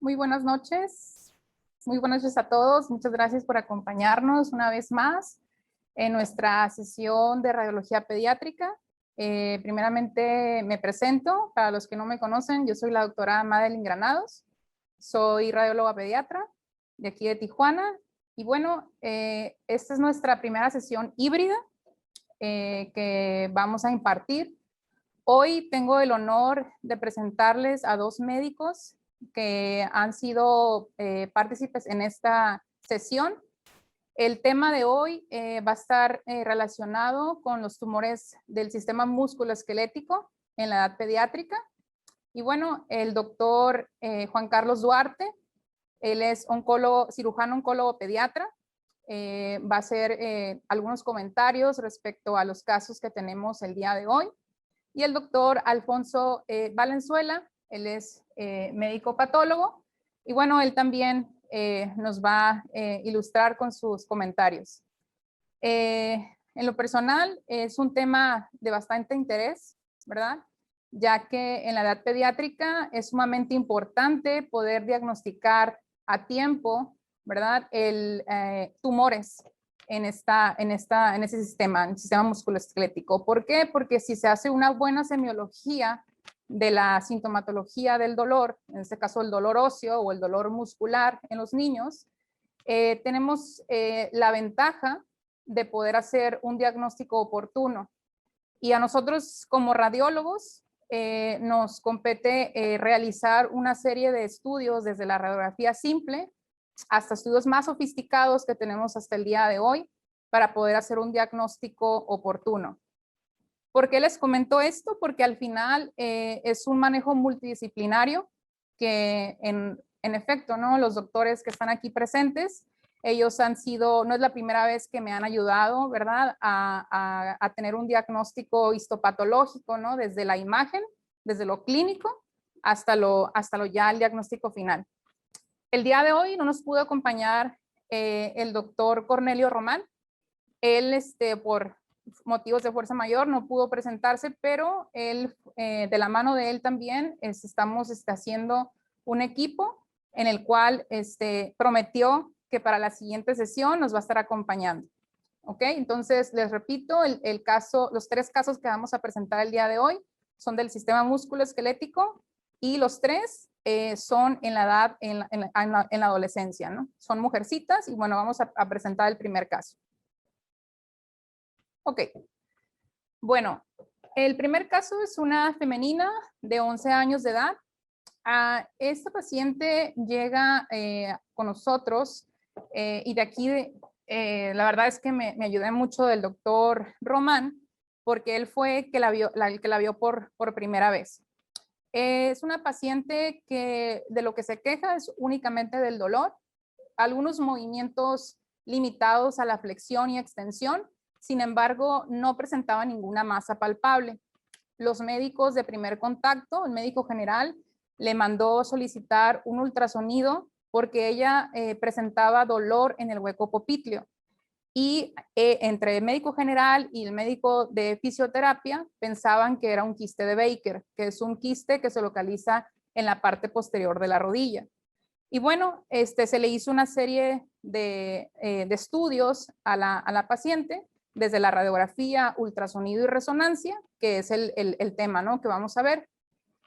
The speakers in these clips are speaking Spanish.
Muy buenas noches. Muy buenas noches a todos. Muchas gracias por acompañarnos una vez más en nuestra sesión de radiología pediátrica. Primeramente me presento, para los que no me conocen, yo soy la doctora Madeline Granados, soy radióloga pediatra de aquí de Tijuana y bueno, esta es nuestra primera sesión híbrida que vamos a impartir. Hoy tengo el honor de presentarles a dos médicos que han sido partícipes en esta sesión. El tema de hoy va a estar relacionado con los tumores del sistema musculoesquelético en la edad pediátrica. Y bueno, el doctor Juan Carlos Duarte, él es oncólogo, cirujano oncólogo pediatra. Va a hacer algunos comentarios respecto a los casos que tenemos el día de hoy. Y el doctor Alfonso Valenzuela, él es médico patólogo. Y bueno, él también nos va a ilustrar con sus comentarios. En lo personal, es un tema de bastante interés, ¿verdad? Ya que en la edad pediátrica es sumamente importante poder diagnosticar a tiempo, ¿verdad? Tumores en ese sistema, en el sistema musculoesquelético. ¿Por qué? Porque si se hace una buena semiología de la sintomatología del dolor, en este caso el dolor óseo o el dolor muscular en los niños, tenemos la ventaja de poder hacer un diagnóstico oportuno. Y a nosotros como radiólogos nos compete realizar una serie de estudios desde la radiografía simple hasta estudios más sofisticados que tenemos hasta el día de hoy para poder hacer un diagnóstico oportuno. ¿Por qué les comento esto? Porque al final es un manejo multidisciplinario que en efecto, ¿no? Los doctores que están aquí presentes, ellos han sido, no es la primera vez que me han ayudado, ¿verdad? A tener un diagnóstico histopatológico, ¿no? Desde la imagen, desde lo clínico, hasta lo ya el diagnóstico final. El día de hoy no nos pudo acompañar el doctor Cornelio Román. Él, por motivos de fuerza mayor, no pudo presentarse, pero él, de la mano de él también, estamos haciendo un equipo en el cual prometió que para la siguiente sesión nos va a estar acompañando. ¿Ok? Entonces, les repito, los tres casos que vamos a presentar el día de hoy son del sistema musculoesquelético y los tres son en la edad, en la adolescencia, ¿no? Son mujercitas y bueno, vamos a presentar el primer caso. Ok. Bueno, el primer caso es una femenina de 11 años de edad. Esta paciente llega con nosotros y de aquí, la verdad es que me ayudé mucho del doctor Román porque él fue el que la vio por primera vez. Es una paciente que de lo que se queja es únicamente del dolor, algunos movimientos limitados a la flexión y extensión, sin embargo, no presentaba ninguna masa palpable. Los médicos de primer contacto, el médico general, le mandó solicitar un ultrasonido porque ella presentaba dolor en el hueco popliteo. Y entre el médico general y el médico de fisioterapia pensaban que era un quiste de Baker, que es un quiste que se localiza en la parte posterior de la rodilla. Y bueno, se le hizo una serie de estudios a la paciente, desde la radiografía, ultrasonido y resonancia, que es el tema, ¿no? Que vamos a ver.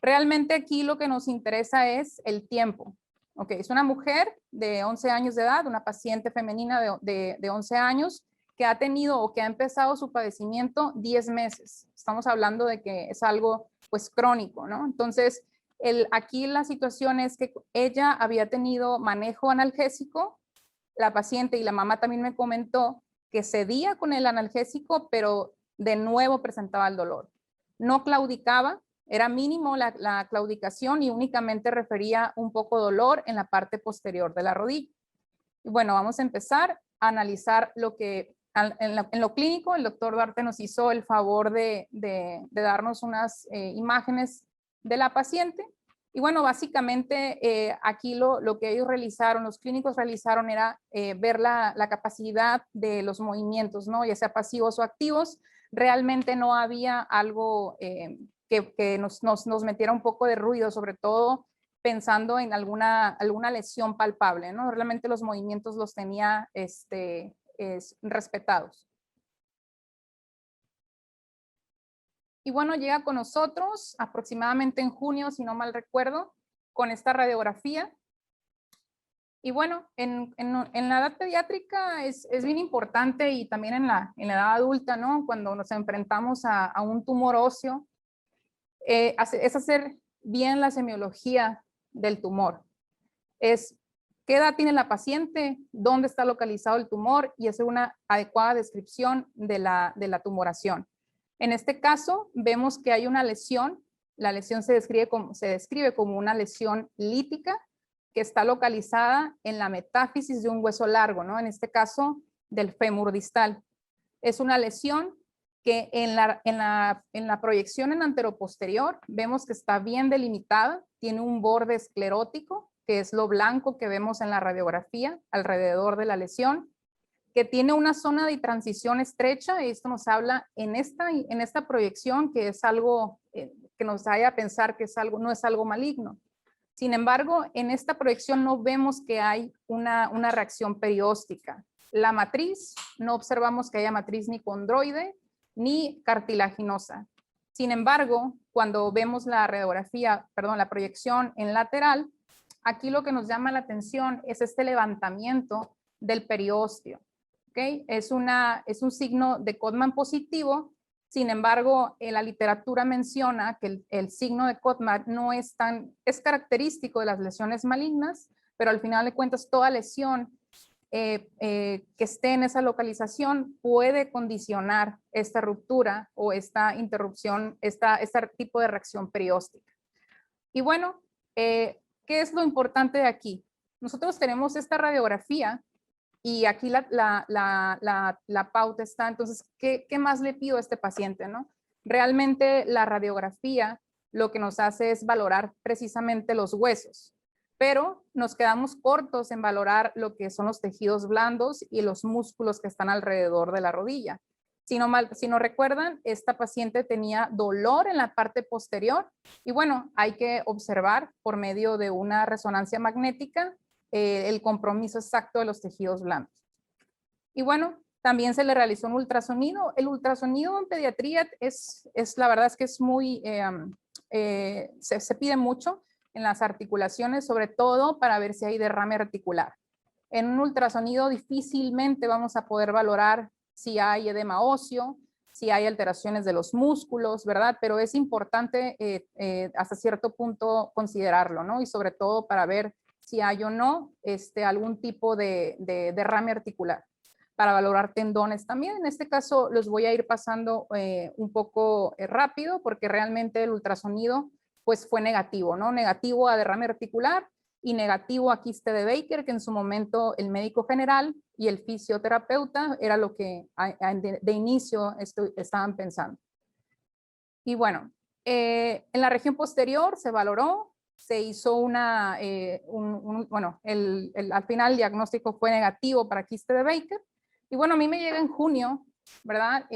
Realmente aquí lo que nos interesa es el tiempo. Ok, es una mujer de 11 años de edad, una paciente femenina de 11 años que ha tenido o que ha empezado su padecimiento 10 meses. Estamos hablando de que es algo pues crónico, ¿no? Entonces, aquí la situación es que ella había tenido manejo analgésico, la paciente y la mamá también me comentó que cedía con el analgésico, pero de nuevo presentaba el dolor. No claudicaba, era mínimo la claudicación y únicamente refería un poco dolor en la parte posterior de la rodilla. Y bueno, vamos a empezar a analizar lo que en lo clínico. El doctor Duarte nos hizo el favor de darnos unas imágenes de la paciente. Y bueno, básicamente aquí lo que ellos realizaron, los clínicos realizaron era ver la capacidad de los movimientos, ¿no? Ya sea pasivos o activos. Realmente no había algo que nos metiera un poco de ruido, sobre todo pensando en alguna lesión palpable, ¿no? Realmente los movimientos los tenía respetados. Y bueno, llega con nosotros aproximadamente en junio, si no mal recuerdo, con esta radiografía. Y bueno, en la edad pediátrica es bien importante, y también en la edad adulta, ¿no? Cuando nos enfrentamos a un tumor óseo, es hacer bien la semiología del tumor. Es qué edad tiene la paciente, dónde está localizado el tumor y hacer una adecuada descripción de la tumoración. En este caso, vemos que hay una lesión. La lesión se describe como una lesión lítica que está localizada en la metáfisis de un hueso largo, ¿no? En este caso, del fémur distal. Es una lesión que en la proyección en anteroposterior vemos que está bien delimitada, tiene un borde esclerótico, que es lo blanco que vemos en la radiografía alrededor de la lesión, que tiene una zona de transición estrecha, y esto nos habla en esta proyección que es algo que nos haga a pensar que no es algo maligno. Sin embargo, en esta proyección no vemos que hay una reacción perióstica. La matriz, no observamos que haya matriz ni condroide ni cartilaginosa. Sin embargo, cuando vemos la proyección en lateral, aquí lo que nos llama la atención es este levantamiento del periósteo. ¿Okay? Es un signo de Codman positivo. Sin embargo, la literatura menciona que el signo de Codman no es característico de las lesiones malignas, pero al final de cuentas toda lesión que esté en esa localización puede condicionar esta ruptura o esta interrupción, este tipo de reacción perióstica. Y bueno, ¿qué es lo importante de aquí? Nosotros tenemos esta radiografía y aquí la pauta está. Entonces, ¿qué más le pido a este paciente, no? Realmente la radiografía lo que nos hace es valorar precisamente los huesos, pero nos quedamos cortos en valorar lo que son los tejidos blandos y los músculos que están alrededor de la rodilla. Si no recuerdan, esta paciente tenía dolor en la parte posterior, y bueno, hay que observar por medio de una resonancia magnética el compromiso exacto de los tejidos blandos. Y bueno, también se le realizó un ultrasonido. El ultrasonido en pediatría la verdad es que es muy, se pide mucho en las articulaciones, sobre todo para ver si hay derrame articular. En un ultrasonido difícilmente vamos a poder valorar si hay edema óseo, si hay alteraciones de los músculos, ¿verdad? Pero es importante hasta cierto punto considerarlo, ¿no? Y sobre todo para ver si hay o no algún tipo de derrame articular, para valorar tendones también. En este caso los voy a ir pasando un poco rápido, porque realmente el ultrasonido pues fue negativo, ¿no? Negativo a derrame articular y negativo a quiste de Baker, que en su momento el médico general y el fisioterapeuta era lo que de itsio estaban pensando. Y bueno, en la región posterior se valoró, se hizo al final el diagnóstico fue negativo para quiste de Baker. Y bueno, a mí me llega en junio, ¿verdad?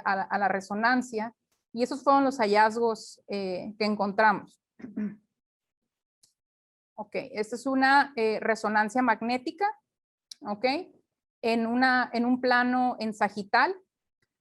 A la resonancia, y esos fueron los hallazgos que encontramos. Ok, esta es una resonancia magnética, ok, en un plano en sagital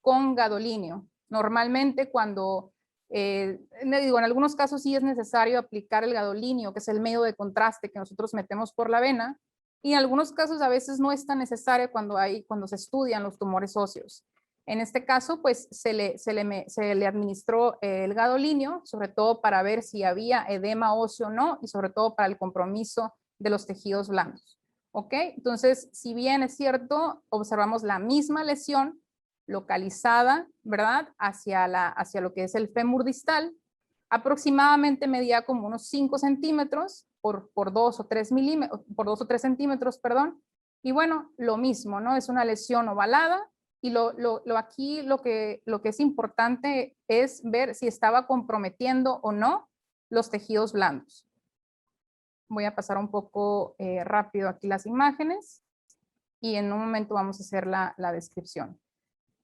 con gadolínio. Normalmente cuando, en algunos casos sí es necesario aplicar el gadolínio, que es el medio de contraste que nosotros metemos por la vena, y en algunos casos a veces no es tan necesario cuando se estudian los tumores óseos. En este caso, pues se le administró el gadolínio, sobre todo para ver si había edema óseo o no, y sobre todo para el compromiso de los tejidos blandos. ¿Ok? Entonces, si bien es cierto, observamos la misma lesión localizada, ¿verdad? Hacia lo que es el fémur distal, aproximadamente medía como unos 5 centímetros por 2 o 3 centímetros, perdón. Y bueno, lo mismo, ¿no? Es una lesión ovalada, y aquí lo que es importante es ver si estaba comprometiendo o no los tejidos blandos. Voy a pasar un poco rápido aquí las imágenes, y en un momento vamos a hacer la descripción.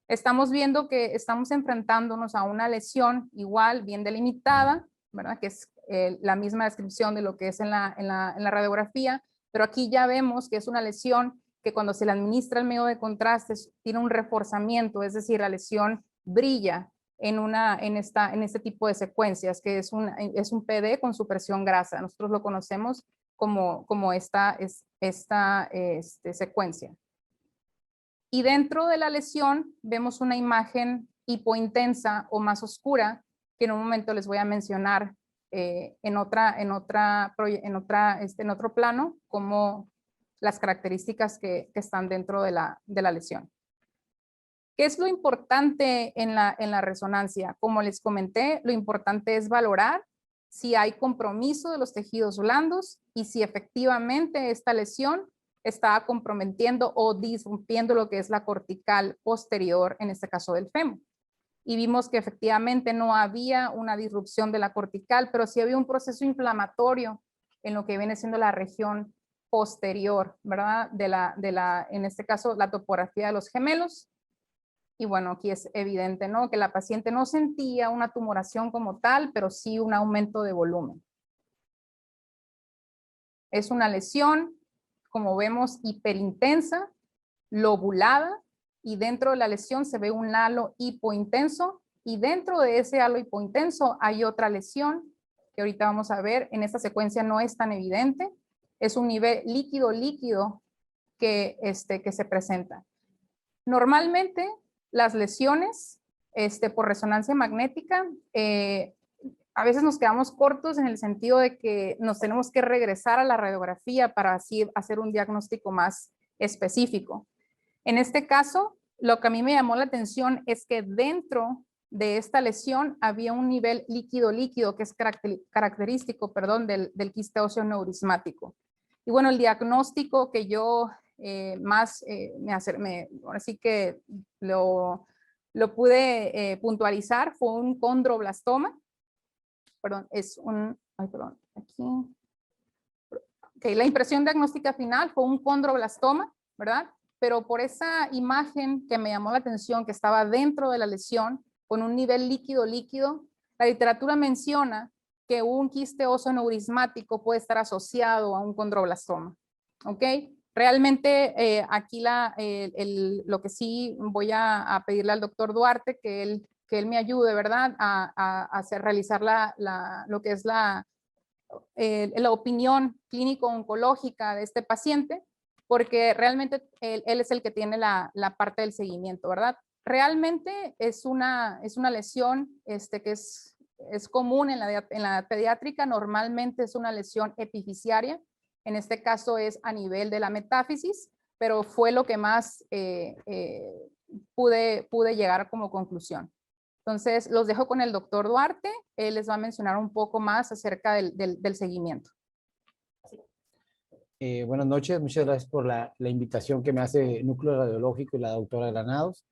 Estamos viendo que estamos enfrentándonos a una lesión igual, bien delimitada, ¿verdad? Que es la misma descripción de lo que es en la radiografía, pero aquí ya vemos que es una lesión que cuando se le administra el medio de contraste tiene un reforzamiento, es decir, la lesión brilla en este tipo de secuencias, que es un PD con supresión grasa. Nosotros lo conocemos como esta secuencia. Y dentro de la lesión vemos una imagen hipointensa o más oscura, que en un momento les voy a mencionar en otro plano, como las características que están dentro de la lesión. ¿Qué es lo importante en la resonancia? Como les comenté, lo importante es valorar si hay compromiso de los tejidos blandos y si efectivamente esta lesión está comprometiendo o disrumpiendo lo que es la cortical posterior, en este caso del fémur. Y vimos que efectivamente no había una disrupción de la cortical, pero sí había un proceso inflamatorio en lo que viene siendo la región posterior, ¿verdad? En este caso, la topografía de los gemelos. Y bueno, aquí es evidente, ¿no? Que la paciente no sentía una tumoración como tal, pero sí un aumento de volumen. Es una lesión, como vemos, hiperintensa, lobulada, y dentro de la lesión se ve un halo hipointenso, y dentro de ese halo hipointenso hay otra lesión, que ahorita vamos a ver, en esta secuencia no es tan evidente, es un nivel líquido-líquido que se presenta. Normalmente, las lesiones por resonancia magnética, a veces nos quedamos cortos en el sentido de que nos tenemos que regresar a la radiografía para así hacer un diagnóstico más específico. En este caso, lo que a mí me llamó la atención es que dentro de esta lesión había un nivel líquido-líquido que es característico, del quiste óseo neurismático. Y bueno, el diagnóstico que yo ahora sí que lo pude puntualizar fue un condroblastoma. La impresión diagnóstica final fue un condroblastoma, ¿verdad? Pero por esa imagen que me llamó la atención, que estaba dentro de la lesión, con un nivel líquido-líquido, la literatura menciona que un quiste óseo neurismático puede estar asociado a un condroblastoma, ¿ok? Realmente aquí lo que sí voy a pedirle al doctor Duarte que él me ayude, ¿verdad? A realizar lo que es la opinión clínico-oncológica de este paciente, porque realmente él es el que tiene la parte del seguimiento, ¿verdad? Realmente es una lesión que es común en la pediátrica, normalmente es una lesión epificiaria, en este caso es a nivel de la metáfisis, pero fue lo que más pude llegar como conclusión. Entonces, los dejo con el doctor Duarte. Él les va a mencionar un poco más acerca del seguimiento. Buenas noches, muchas gracias por la invitación que me hace Núcleo Radiológico y la doctora Granados.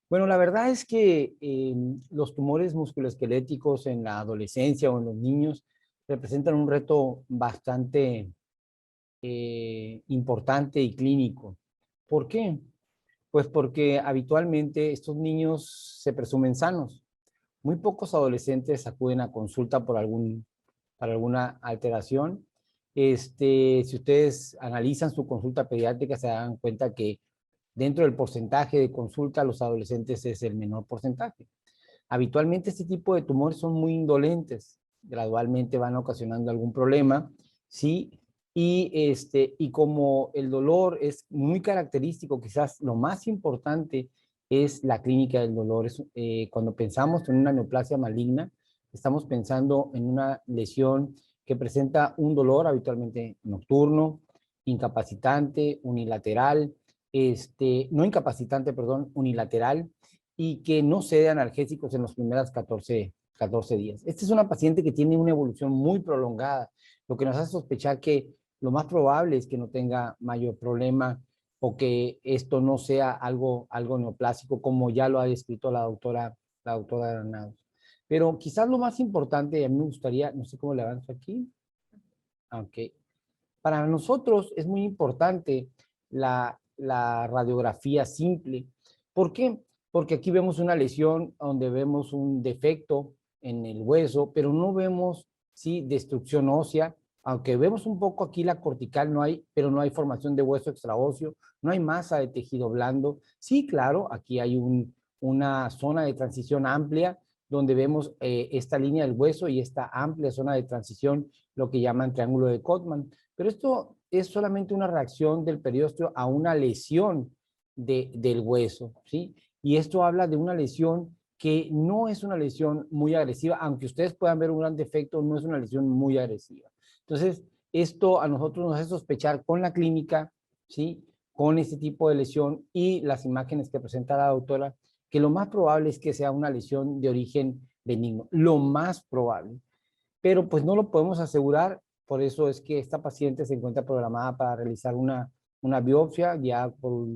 Bueno, la verdad es que los tumores musculoesqueléticos en la adolescencia o en los niños representan un reto bastante importante y clínico. ¿Por qué? Pues porque habitualmente estos niños se presumen sanos. Muy pocos adolescentes acuden a consulta para alguna alteración. Si ustedes analizan su consulta pediátrica, se dan cuenta que dentro del porcentaje de consulta, los adolescentes es el menor porcentaje. Habitualmente este tipo de tumores son muy indolentes, gradualmente van ocasionando algún problema, ¿sí? Y como el dolor es muy característico, quizás lo más importante es la clínica del dolor. Cuando pensamos en una neoplasia maligna, estamos pensando en una lesión que presenta un dolor habitualmente nocturno, incapacitante, unilateral, no incapacitante, perdón, unilateral, y que no cede analgésicos en los primeros 14 días. Esta es una paciente que tiene una evolución muy prolongada, lo que nos hace sospechar que lo más probable es que no tenga mayor problema o que esto no sea algo neoplásico, como ya lo ha descrito la doctora Granados. Pero quizás lo más importante, a mí me gustaría, no sé cómo le avanzo aquí. Ok. Para nosotros es muy importante la radiografía simple. ¿Por qué? Porque aquí vemos una lesión donde vemos un defecto en el hueso, pero no vemos, sí, destrucción ósea, aunque vemos un poco aquí la cortical, no hay, pero no hay formación de hueso extraóseo, no hay masa de tejido blando. Sí, claro, aquí hay una zona de transición amplia, donde vemos esta línea del hueso y esta amplia zona de transición, lo que llaman triángulo de Codman. Pero esto es solamente una reacción del periósteo a una lesión del hueso, ¿sí? Y esto habla de una lesión que no es una lesión muy agresiva, aunque ustedes puedan ver un gran defecto, no es una lesión muy agresiva. Entonces, esto a nosotros nos hace sospechar con la clínica, ¿sí? Con este tipo de lesión y las imágenes que presenta la doctora, que lo más probable es que sea una lesión de origen benigno, lo más probable. Pero pues no lo podemos asegurar, por eso es que esta paciente se encuentra programada para realizar una biopsia ya por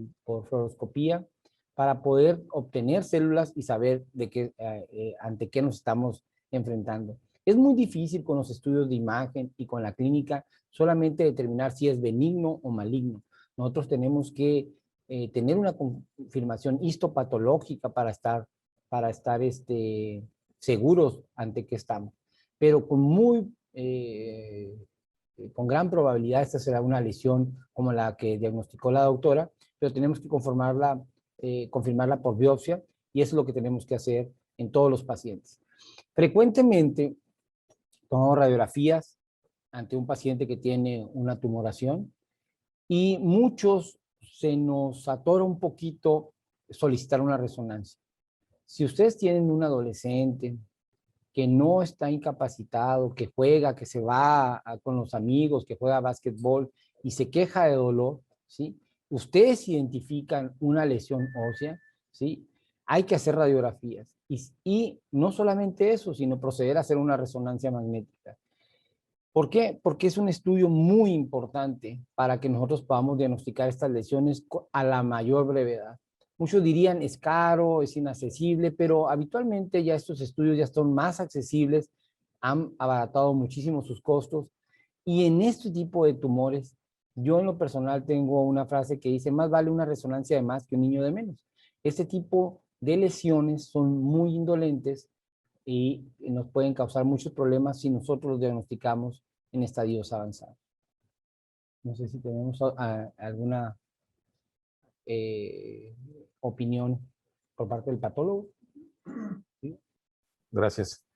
fluoroscopía, para poder obtener células y saber ante qué nos estamos enfrentando. Es muy difícil con los estudios de imagen y con la clínica solamente determinar si es benigno o maligno. Nosotros tenemos que tener una confirmación histopatológica para estar seguros ante qué estamos. Pero con gran probabilidad esta será una lesión como la que diagnosticó la doctora, pero tenemos que confirmarla por biopsia y eso es lo que tenemos que hacer en todos los pacientes. Frecuentemente tomamos radiografías ante un paciente que tiene una tumoración y muchos se nos atora un poquito solicitar una resonancia. Si ustedes tienen un adolescente que no está incapacitado, que juega, que se va con los amigos, que juega básquetbol y se queja de dolor, ¿sí? Ustedes identifican una lesión ósea, ¿sí? Hay que hacer radiografías. Y no solamente eso, sino proceder a hacer una resonancia magnética. ¿Por qué? Porque es un estudio muy importante para que nosotros podamos diagnosticar estas lesiones a la mayor brevedad. Muchos dirían es caro, es inaccesible, pero habitualmente ya estos estudios ya son más accesibles, han abaratado muchísimo sus costos y en este tipo de tumores, yo en lo personal tengo una frase que dice, más vale una resonancia de más que un niño de menos. Este tipo de lesiones son muy indolentes y nos pueden causar muchos problemas si nosotros los diagnosticamos en estadios avanzados. No sé si tenemos alguna opinión por parte del patólogo. ¿Sí? Gracias.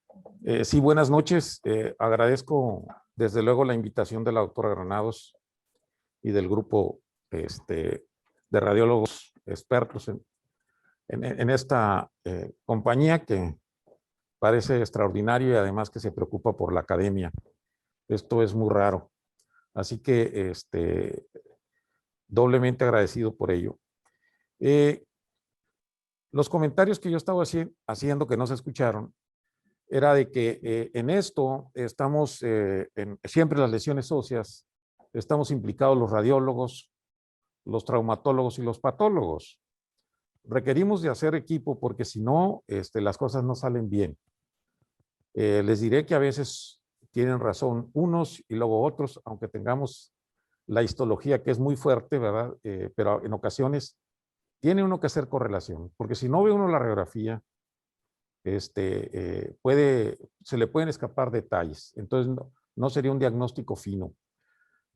Sí, buenas noches. Agradezco desde luego la invitación de la doctora Granados y del grupo de radiólogos expertos en esta compañía que parece extraordinario y además que se preocupa por la academia. Esto es muy raro. Así que doblemente agradecido por ello. Los comentarios que yo estaba haciendo que no se escucharon era de que en esto estamos, siempre las lesiones óseas, estamos implicados los radiólogos, los traumatólogos y los patólogos. Requerimos de hacer equipo porque si no, las cosas no salen bien. Les diré que a veces tienen razón unos y luego otros, aunque tengamos la histología que es muy fuerte, ¿verdad? Pero en ocasiones tiene uno que hacer correlación, porque si no ve uno la radiografía, se le pueden escapar detalles. Entonces, no sería un diagnóstico fino.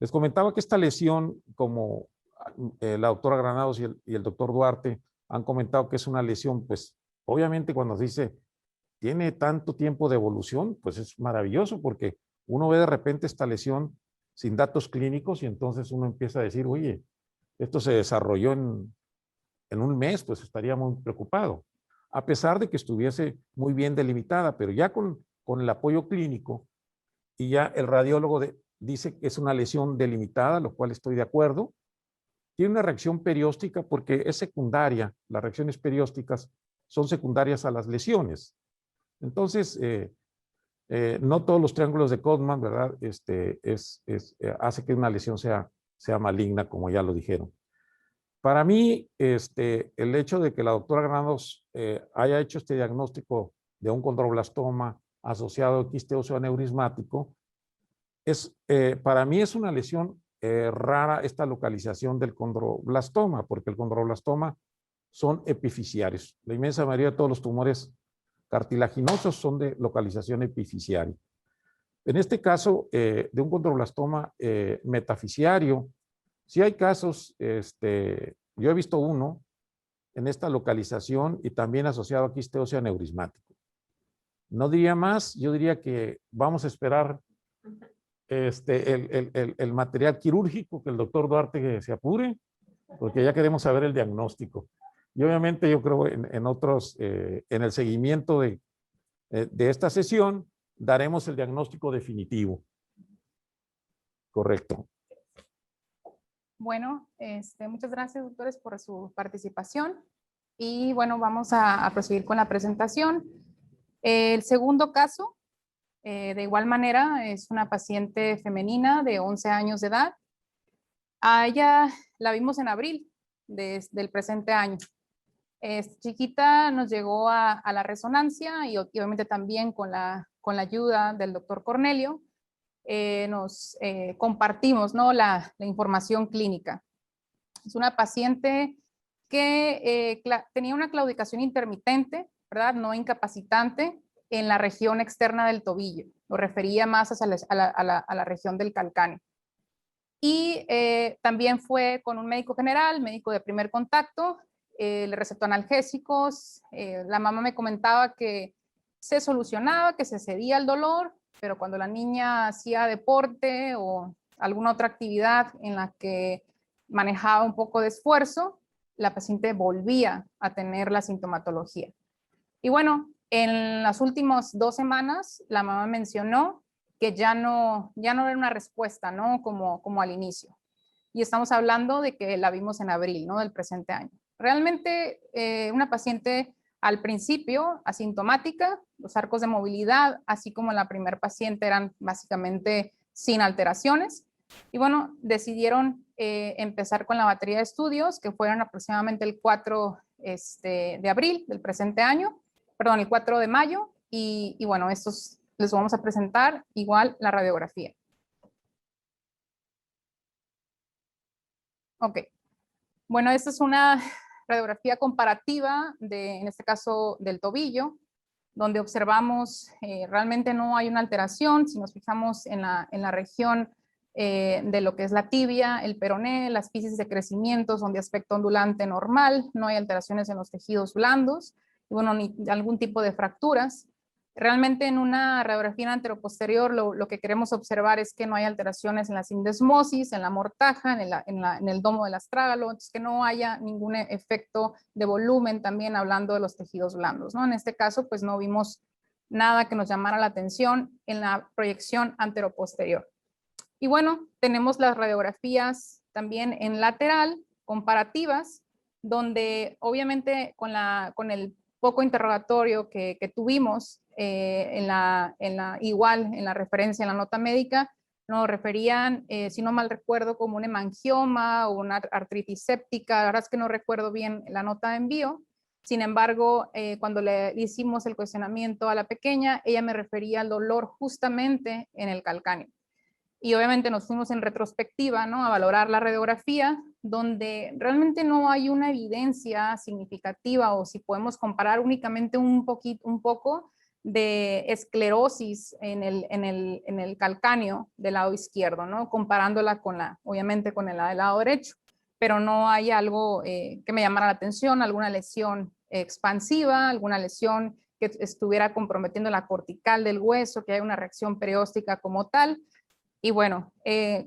Les comentaba que esta lesión, como la doctora Granados y el doctor Duarte han comentado que es una lesión, pues obviamente cuando se dice tiene tanto tiempo de evolución, pues es maravilloso porque uno ve de repente esta lesión sin datos clínicos y entonces uno empieza a decir, oye, esto se desarrolló en un mes, pues estaría muy preocupado, a pesar de que estuviese muy bien delimitada, pero ya con el apoyo clínico y ya el radiólogo dice que es una lesión delimitada, lo cual estoy de acuerdo. Tiene una reacción perióstica porque es secundaria, las reacciones periósticas son secundarias a las lesiones. Entonces, no todos los triángulos de Codman, ¿verdad? Hace que una lesión sea maligna, como ya lo dijeron. Para mí, el hecho de que la doctora Granados haya hecho este diagnóstico de un condroblastoma asociado a quiste óseo aneurismático, para mí es una lesión rara esta localización del condroblastoma, porque el condroblastoma son epifisiarios. La inmensa mayoría de todos los tumores cartilaginosos son de localización epifisiaria. En este caso, de un condroblastoma metafisiario, sí hay casos, yo he visto uno en esta localización y también asociado a quiste óseo aneurismático. No diría más, yo diría que vamos a esperar el material quirúrgico, que el doctor Duarte se apure, porque ya queremos saber el diagnóstico. Y obviamente yo creo en otros, en el seguimiento de esta sesión, daremos el diagnóstico definitivo. Correcto. Bueno, muchas gracias, doctores, por su participación. Y bueno, vamos a proseguir con la presentación. El segundo caso, de igual manera, es una paciente femenina de 11 años de edad. A ella la vimos en abril del presente año. Chiquita nos llegó a la resonancia y obviamente también con la ayuda del doctor Cornelio, nos compartimos, ¿no?, la información clínica. Es una paciente que tenía una claudicación intermitente, ¿verdad?, no incapacitante, en la región externa del tobillo. Lo refería más hacia a la región del calcáneo. Y también fue con un médico general, médico de primer contacto, le recetó analgésicos. La mamá me comentaba que se solucionaba, que se cedía el dolor, pero cuando la niña hacía deporte o alguna otra actividad en la que manejaba un poco de esfuerzo, la paciente volvía a tener la sintomatología. Y bueno, en las últimas 2 semanas, la mamá mencionó que ya no era una respuesta, ¿no?, como al inicio. Y estamos hablando de que la vimos en abril, ¿no?, del presente año. Realmente una paciente al principio asintomática, los arcos de movilidad, así como la primer paciente, eran básicamente sin alteraciones. Y bueno, decidieron empezar con la batería de estudios, que fueron aproximadamente el 4 de abril del presente año, perdón, el 4 de mayo, y bueno, estos les vamos a presentar igual la radiografía. Ok. Bueno, esta es una radiografía comparativa en este caso, del tobillo, donde observamos realmente no hay una alteración. Si nos fijamos en la región de lo que es la tibia, el peroné, las fisis de crecimiento son de aspecto ondulante normal, no hay alteraciones en los tejidos blandos, y bueno, ni algún tipo de fracturas. Realmente en una radiografía anteroposterior lo que queremos observar es que no hay alteraciones en la sindesmosis, en la mortaja, en el domo del astrágalo, entonces que no haya ningún efecto de volumen, también hablando de los tejidos blandos, ¿no? En este caso, pues no vimos nada que nos llamara la atención en la proyección anteroposterior. Y bueno, tenemos las radiografías también en lateral, comparativas, donde obviamente con el poco interrogatorio que tuvimos igual en la referencia, en la nota médica, nos referían, si no mal recuerdo, como un hemangioma o una artritis séptica. La verdad es que no recuerdo bien la nota de envío. Sin embargo, cuando le hicimos el cuestionamiento a la pequeña, ella me refería al dolor justamente en el calcáneo. Y obviamente nos fuimos en retrospectiva, ¿no?, a valorar la radiografía, donde realmente no hay una evidencia significativa, o si podemos comparar únicamente un poco de esclerosis en el calcáneo del lado izquierdo, ¿no?, comparándola obviamente con el lado derecho, pero no hay algo que me llamara la atención, alguna lesión expansiva, alguna lesión que estuviera comprometiendo la cortical del hueso, que hay una reacción perióstica como tal. Y bueno,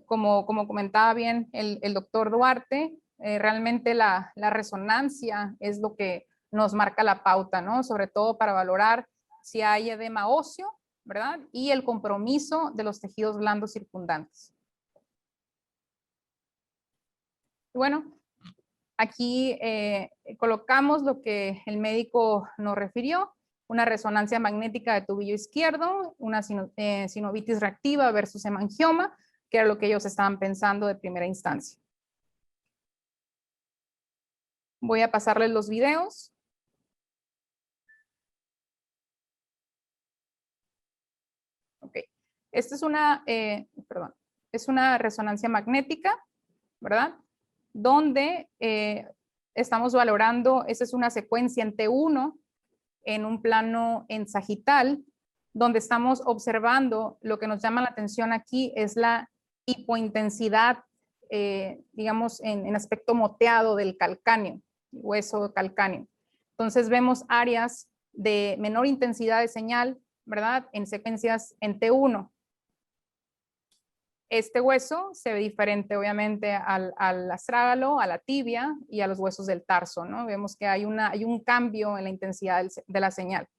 como comentaba bien el doctor Duarte, realmente la resonancia es lo que nos marca la pauta, ¿no?, sobre todo para valorar si hay edema óseo, ¿verdad?, y el compromiso de los tejidos blandos circundantes. Y bueno, aquí colocamos lo que el médico nos refirió: una resonancia magnética de tobillo izquierdo, una sinovitis reactiva versus hemangioma, que era lo que ellos estaban pensando de primera instancia. Voy a pasarles los videos. Ok. Esta es una resonancia magnética, ¿verdad?, donde estamos valorando, esta es una secuencia en T1, en un plano en sagital, donde estamos observando lo que nos llama la atención aquí es la hipointensidad, digamos, en aspecto moteado del calcáneo, hueso calcáneo. Entonces vemos áreas de menor intensidad de señal, ¿verdad? En secuencias en T1. Este hueso se ve diferente, obviamente, al astrágalo, a la tibia y a los huesos del tarso, ¿no? Vemos que hay un cambio en la intensidad de la señal.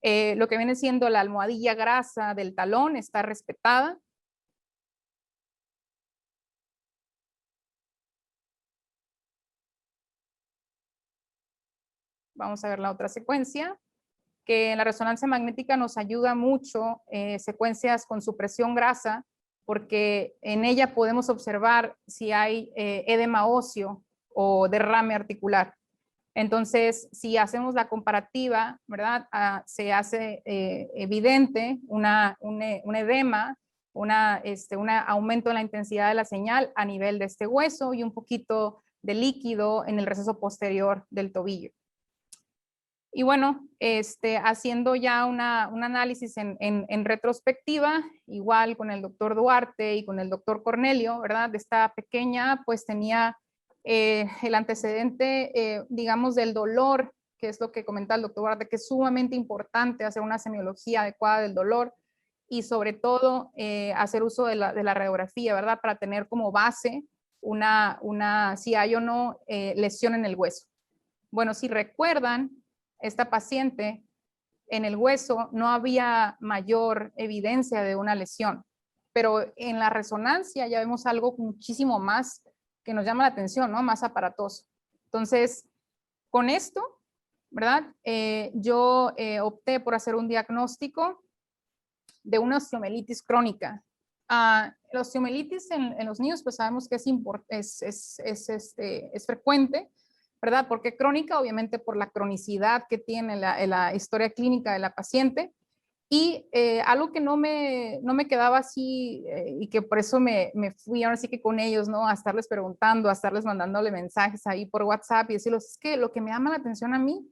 Lo que viene siendo la almohadilla grasa del talón está respetada. Vamos a ver la otra secuencia, que en la resonancia magnética nos ayuda mucho, secuencias con supresión grasa, porque en ella podemos observar si hay edema óseo o derrame articular. Entonces, si hacemos la comparativa, ¿verdad? Se hace evidente un edema, un aumento en la intensidad de la señal a nivel de este hueso y un poquito de líquido en el receso posterior del tobillo. Y bueno, haciendo ya un análisis en retrospectiva, igual con el doctor Duarte y con el doctor Cornelio, ¿verdad? Esta pequeña pues tenía el antecedente, digamos, del dolor, que es lo que comenta el doctor Duarte, que es sumamente importante hacer una semiología adecuada del dolor y sobre todo hacer uso de la radiografía, ¿verdad? Para tener como base si hay o no lesión en el hueso. Bueno, si recuerdan, esta paciente en el hueso no había mayor evidencia de una lesión, pero en la resonancia ya vemos algo muchísimo más que nos llama la atención, ¿no? Más aparatoso. Entonces, con esto, ¿verdad? Yo opté por hacer un diagnóstico de una osteomielitis crónica. La osteomielitis en los niños, pues sabemos que es frecuente, ¿verdad? Porque crónica, obviamente por la cronicidad que tiene la historia clínica de la paciente. Y algo que no me quedaba así y que por eso me fui ahora sí que con ellos, ¿no? A estarles preguntando, a estarles mandándole mensajes ahí por WhatsApp y decirles, es que lo que me llama la atención a mí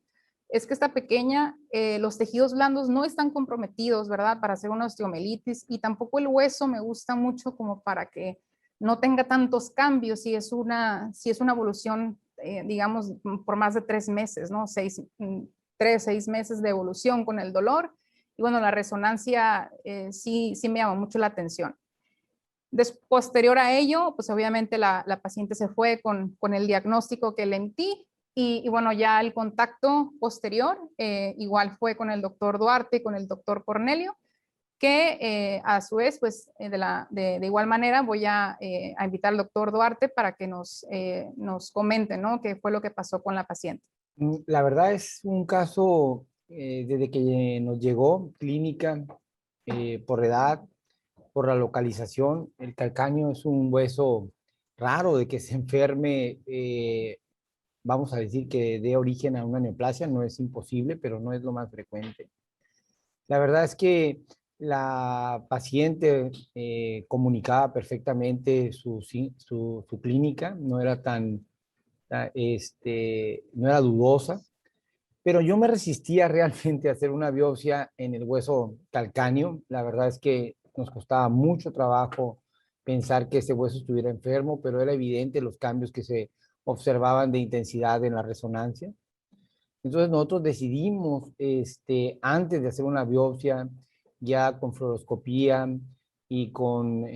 es que esta pequeña, los tejidos blandos no están comprometidos, ¿verdad? Para hacer una osteomielitis y tampoco el hueso me gusta mucho como para que no tenga tantos cambios si es una evolución digamos, por más de 3 meses, ¿no? 6 meses de evolución con el dolor. Y bueno, la resonancia sí me llama mucho la atención. Posterior a ello, pues obviamente la paciente se fue con el diagnóstico que le emití y bueno, ya el contacto posterior igual fue con el doctor Duarte y con el doctor Cornelio, que a su vez, pues de igual manera voy a invitar al doctor Duarte para que nos comente, ¿no? Qué fue lo que pasó con la paciente. La verdad es un caso desde que nos llegó clínica por edad, por la localización. El calcáneo es un hueso raro de que se enferme, vamos a decir que dé origen a una neoplasia, no es imposible, pero no es lo más frecuente. La verdad es que la paciente comunicaba perfectamente su clínica, no era no era dudosa, pero yo me resistía realmente a hacer una biopsia en el hueso calcáneo. La verdad es que nos costaba mucho trabajo pensar que ese hueso estuviera enfermo, pero era evidente los cambios que se observaban de intensidad en la resonancia. Entonces nosotros decidimos, antes de hacer una biopsia, ya con fluoroscopía y con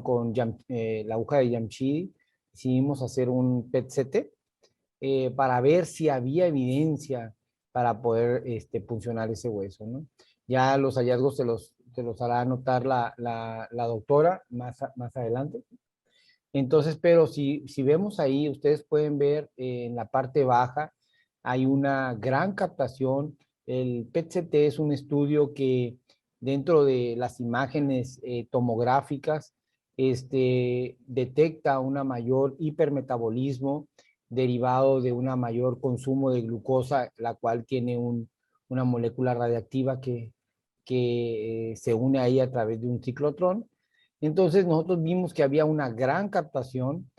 con la aguja de Jamshidi, decidimos hacer un PET-CT para ver si había evidencia para poder puncionar ese hueso, ¿no? Ya los hallazgos te los hará anotar la doctora más adelante. Entonces, pero si vemos ahí, ustedes pueden ver en la parte baja, hay una gran captación. El PET-CT es un estudio que dentro de las imágenes tomográficas detecta una mayor hipermetabolismo derivado de un mayor consumo de glucosa, la cual tiene una molécula radiactiva que se une ahí a través de un ciclotrón. Entonces nosotros vimos que había una gran captación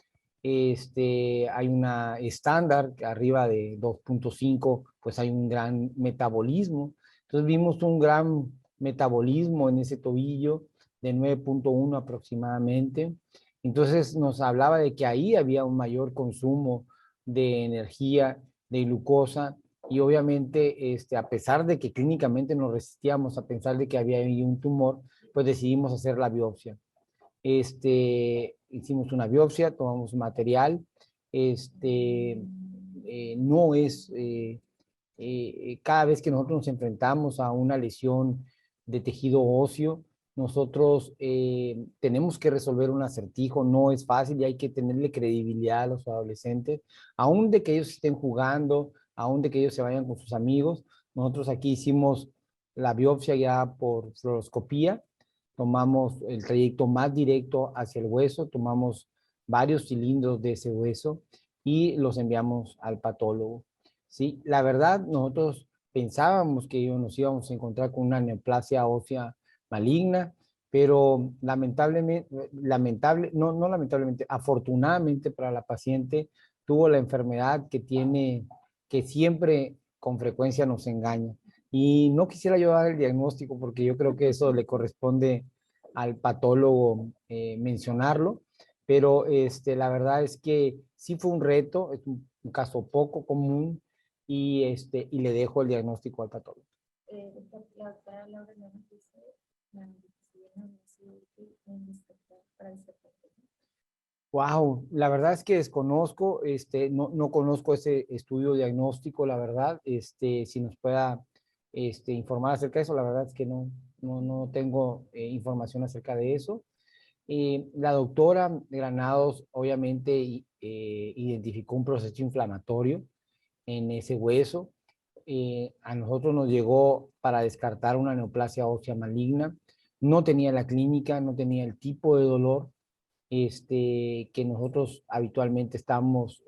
Hay una estándar que arriba de 2.5, pues hay un gran metabolismo. Entonces vimos un gran metabolismo en ese tobillo de 9.1 aproximadamente. Entonces nos hablaba de que ahí había un mayor consumo de energía, de glucosa, y obviamente a pesar de que clínicamente nos resistíamos a pensar de que había ahí un tumor, pues decidimos hacer la biopsia. Hicimos una biopsia, tomamos material, no es, cada vez que nosotros nos enfrentamos a una lesión de tejido óseo, nosotros tenemos que resolver un acertijo, no es fácil y hay que tenerle credibilidad a los adolescentes, aún de que ellos estén jugando, aún de que ellos se vayan con sus amigos. Nosotros aquí hicimos la biopsia ya por fluoroscopía, tomamos el trayecto más directo hacia el hueso, tomamos varios cilindros de ese hueso y los enviamos al patólogo. Sí, la verdad, nosotros pensábamos que nos íbamos a encontrar con una neoplasia ósea maligna, pero no lamentablemente, afortunadamente para la paciente, tuvo la enfermedad que tiene, que siempre con frecuencia nos engaña. Y no quisiera yo dar el diagnóstico porque yo creo que eso le corresponde al patólogo mencionarlo, pero la verdad es que sí fue un reto, es un caso poco común y le dejo el diagnóstico al patólogo. La doctora Laura nos dice la Wow, la verdad es que desconozco, no conozco ese estudio diagnóstico, la verdad, si nos pueda informar acerca de eso, la verdad es que no tengo información acerca de eso. La doctora Granados obviamente identificó un proceso inflamatorio en ese hueso. A nosotros nos llegó para descartar una neoplasia ósea maligna. No tenía la clínica, no tenía el tipo de dolor que nosotros habitualmente estamos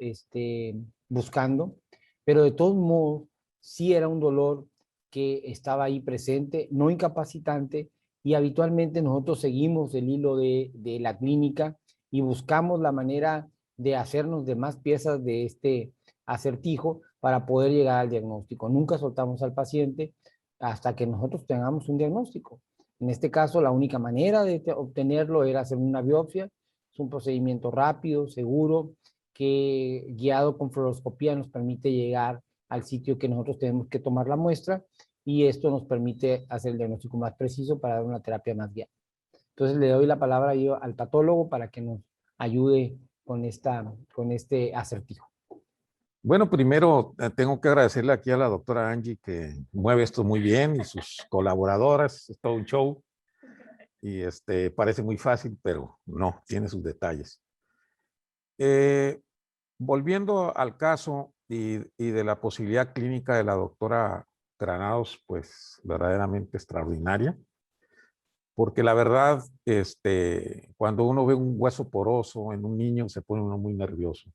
buscando, pero de todos modos sí era un dolor que estaba ahí presente, no incapacitante, y habitualmente nosotros seguimos el hilo de la clínica y buscamos la manera de hacernos de más piezas de este acertijo para poder llegar al diagnóstico. Nunca soltamos al paciente hasta que nosotros tengamos un diagnóstico. En este caso, la única manera de obtenerlo era hacer una biopsia. Es un procedimiento rápido, seguro, que guiado con fluoroscopía nos permite llegar al sitio que nosotros tenemos que tomar la muestra y esto nos permite hacer el diagnóstico más preciso para dar una terapia más guiada. Entonces le doy la palabra yo al patólogo para que nos ayude con este acertijo. Bueno, primero tengo que agradecerle aquí a la doctora Angie que mueve esto muy bien y sus colaboradoras, es todo un show. Y parece muy fácil, pero no, tiene sus detalles. Volviendo al caso y de la posibilidad clínica de la doctora Granados, pues verdaderamente extraordinaria, porque la verdad, cuando uno ve un hueso poroso en un niño, se pone uno muy nervioso.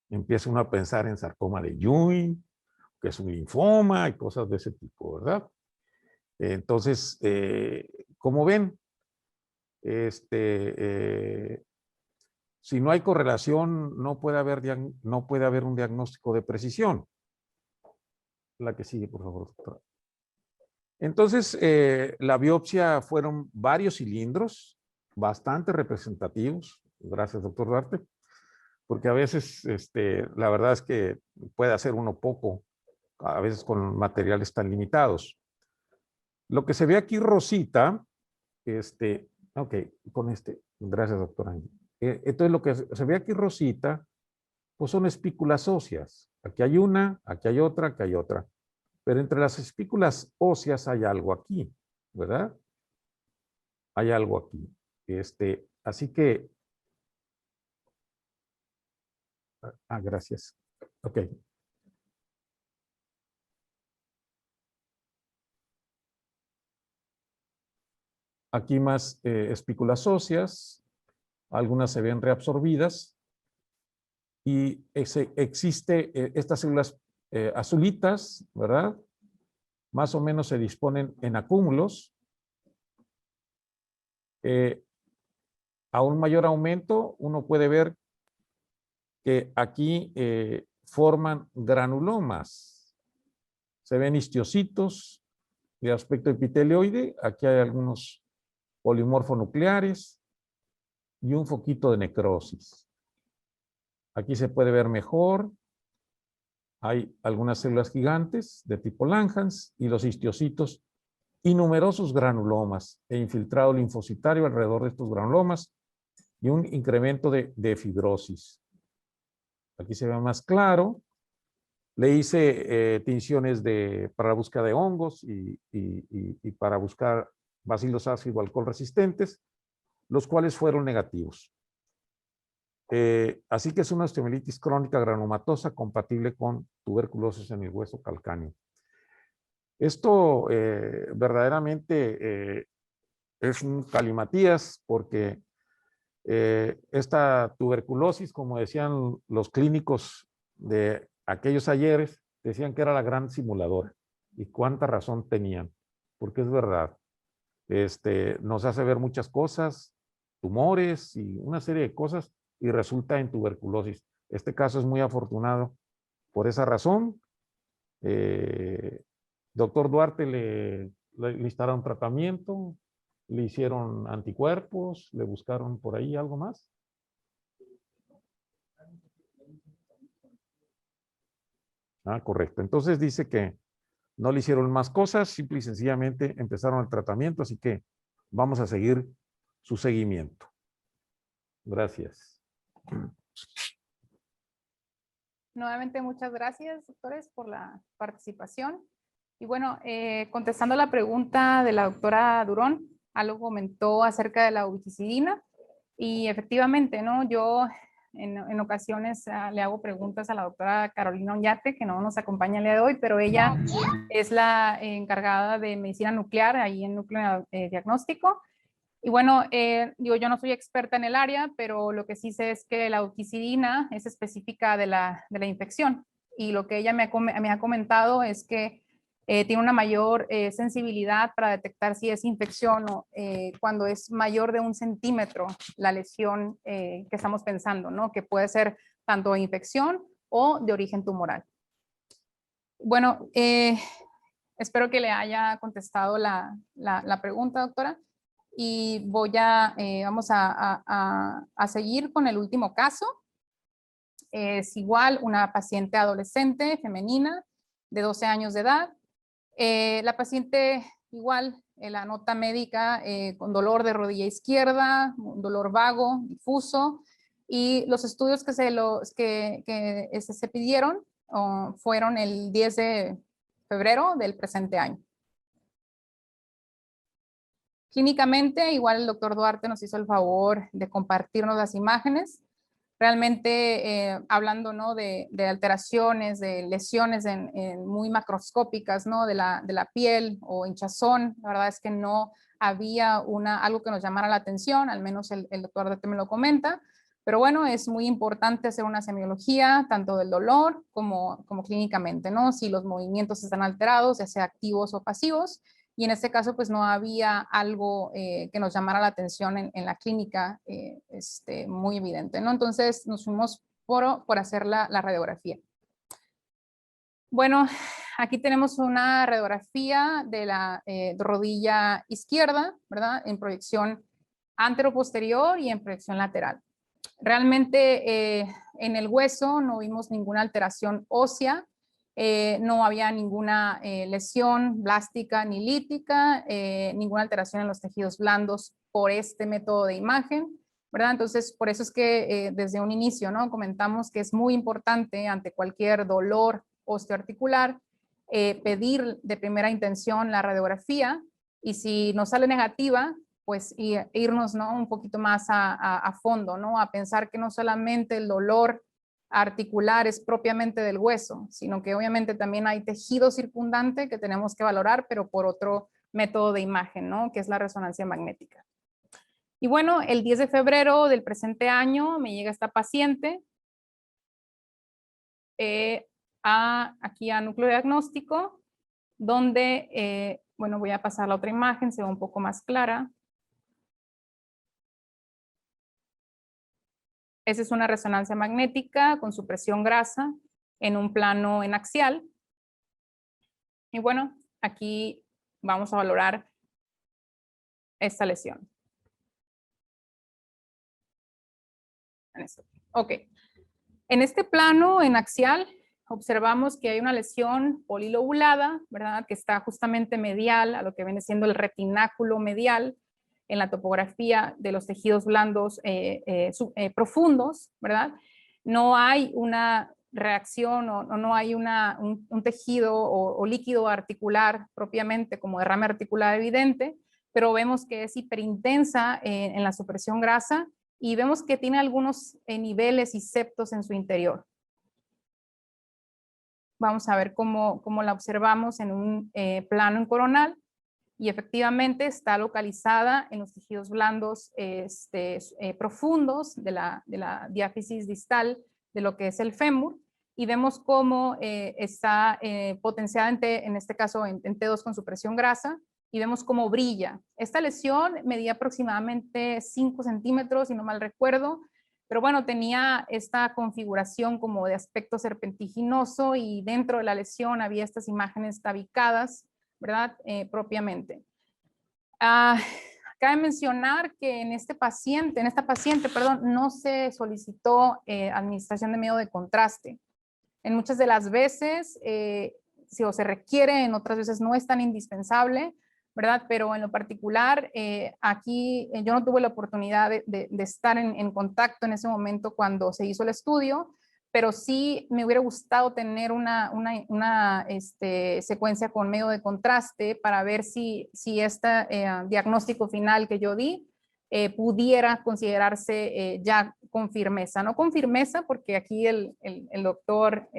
Empieza uno a pensar en sarcoma de Ewing, que es un linfoma y cosas de ese tipo, ¿verdad? Entonces, como ven, si no hay correlación, no puede haber un diagnóstico de precisión. La que sigue, por favor, doctora. Entonces, la biopsia fueron varios cilindros, bastante representativos. Gracias, doctor Duarte. Porque a veces, la verdad es que puede hacer uno poco, a veces con materiales tan limitados. Lo que se ve aquí rosita, ok, gracias, doctora. Entonces, lo que se ve aquí rosita, pues son espículas óseas. Aquí hay una, aquí hay otra, aquí hay otra. Pero entre las espículas óseas hay algo aquí, ¿verdad? Hay algo aquí. Así que... gracias. Ok. Aquí más espículas óseas. Algunas se ven reabsorbidas. Y existe estas células azulitas, ¿verdad? Más o menos se disponen en acúmulos. A un mayor aumento, uno puede ver que aquí forman granulomas. Se ven histiocitos de aspecto epitelioide. Aquí hay algunos polimorfonucleares y un foquito de necrosis. Aquí se puede ver mejor. Hay algunas células gigantes de tipo Langhans y los histiocitos y numerosos granulomas e infiltrado linfocitario alrededor de estos granulomas y un incremento de fibrosis. Aquí se ve más claro. Le hice tinciones para la búsqueda de hongos y para buscar bacilos ácido alcohol resistentes, los cuales fueron negativos. Así que es una osteomielitis crónica granulomatosa compatible con tuberculosis en el hueso calcáneo. Esto verdaderamente es un galimatías porque esta tuberculosis, como decían los clínicos de aquellos ayeres, decían que era la gran simuladora. Y cuánta razón tenían, porque es verdad. Nos hace ver muchas cosas, tumores y una serie de cosas, y resulta en tuberculosis. Este caso es muy afortunado por esa razón. Doctor Duarte le instalaron tratamiento, le hicieron anticuerpos, le buscaron por ahí algo más. Ah, correcto. Entonces dice que no le hicieron más cosas, simple y sencillamente empezaron el tratamiento, así que vamos a seguir su seguimiento. Gracias. Nuevamente, muchas gracias, doctores, por la participación. Y bueno, contestando la pregunta de la doctora Durón, algo comentó acerca de la ubiquicidina. Y efectivamente, ¿no? Yo en ocasiones le hago preguntas a la doctora Carolina Oñate, que no nos acompaña el día de hoy, pero ella es la encargada de medicina nuclear ahí en Núcleo Diagnóstico. Y bueno, digo, yo no soy experta en el área, pero lo que sí sé es que la ubiquicidina es específica de la infección. Y lo que ella me ha comentado es que tiene una mayor sensibilidad para detectar si es infección o cuando es mayor de 1 centímetro la lesión que estamos pensando, ¿no? Que puede ser tanto infección o de origen tumoral. Bueno, espero que le haya contestado la pregunta, doctora. Y vamos a seguir con el último caso. Es igual una paciente adolescente femenina de 12 años de edad. La paciente igual, la nota médica con dolor de rodilla izquierda, un dolor vago, difuso, y los estudios que se pidieron fueron el 10 de febrero del presente año. Clínicamente, igual el doctor Duarte nos hizo el favor de compartirnos las imágenes. Realmente, hablando, ¿no? de alteraciones, de lesiones muy macroscópicas, ¿no? de la piel o hinchazón, la verdad es que no había algo que nos llamara la atención, al menos el doctor Duarte me lo comenta. Pero bueno, es muy importante hacer una semiología, tanto del dolor como clínicamente, ¿no? Si los movimientos están alterados, ya sea activos o pasivos. Y en este caso, pues no había algo que nos llamara la atención en la clínica muy evidente, ¿no? Entonces nos fuimos por hacer la radiografía. Bueno, aquí tenemos una radiografía de la rodilla izquierda, ¿verdad? En proyección anteroposterior y en proyección lateral. Realmente en el hueso no vimos ninguna alteración ósea. No había ninguna lesión blástica ni lítica, ninguna alteración en los tejidos blandos por este método de imagen, ¿verdad? Entonces, por eso es que desde un inicio, ¿no? Comentamos que es muy importante ante cualquier dolor osteoarticular pedir de primera intención la radiografía, y si nos sale negativa, pues irnos, ¿no? Un poquito más a fondo, ¿no? A pensar que no solamente el dolor articular es propiamente del hueso, sino que obviamente también hay tejido circundante que tenemos que valorar, pero por otro método de imagen, ¿no? Que es la resonancia magnética. Y bueno, el 10 de febrero del presente año me llega esta paciente aquí a núcleo diagnóstico, donde, bueno, voy a pasar la otra imagen, se ve un poco más clara. Esa es una resonancia magnética con supresión grasa en un plano en axial. Y bueno, aquí vamos a valorar esta lesión. Ok. En este plano en axial observamos que hay una lesión polilobulada, ¿verdad? Que está justamente medial a lo que viene siendo el retináculo medial en la topografía de los tejidos blandos profundos, ¿verdad? No hay una reacción o no hay un tejido o líquido articular propiamente como derrame articular evidente, pero vemos que es hiperintensa en la supresión grasa y vemos que tiene algunos niveles y septos en su interior. Vamos a ver cómo la observamos en un plano en coronal y efectivamente está localizada en los tejidos blandos profundos de la diáfisis distal de lo que es el fémur y vemos cómo está potenciada en este caso en T2 con supresión grasa y vemos cómo brilla. Esta lesión medía aproximadamente 5 centímetros, si no mal recuerdo, pero bueno, tenía esta configuración como de aspecto serpentiginoso y dentro de la lesión había estas imágenes tabicadas, ¿verdad? Propiamente. Cabe mencionar que en esta paciente, no se solicitó administración de medio de contraste. En muchas de las veces, si se requiere, en otras veces no es tan indispensable, ¿verdad? Pero en lo particular, aquí yo no tuve la oportunidad de estar en contacto en ese momento cuando se hizo el estudio, pero sí me hubiera gustado tener una secuencia con medio de contraste para ver si este diagnóstico final que yo di pudiera considerarse ya con firmeza. No con firmeza, porque aquí el doctor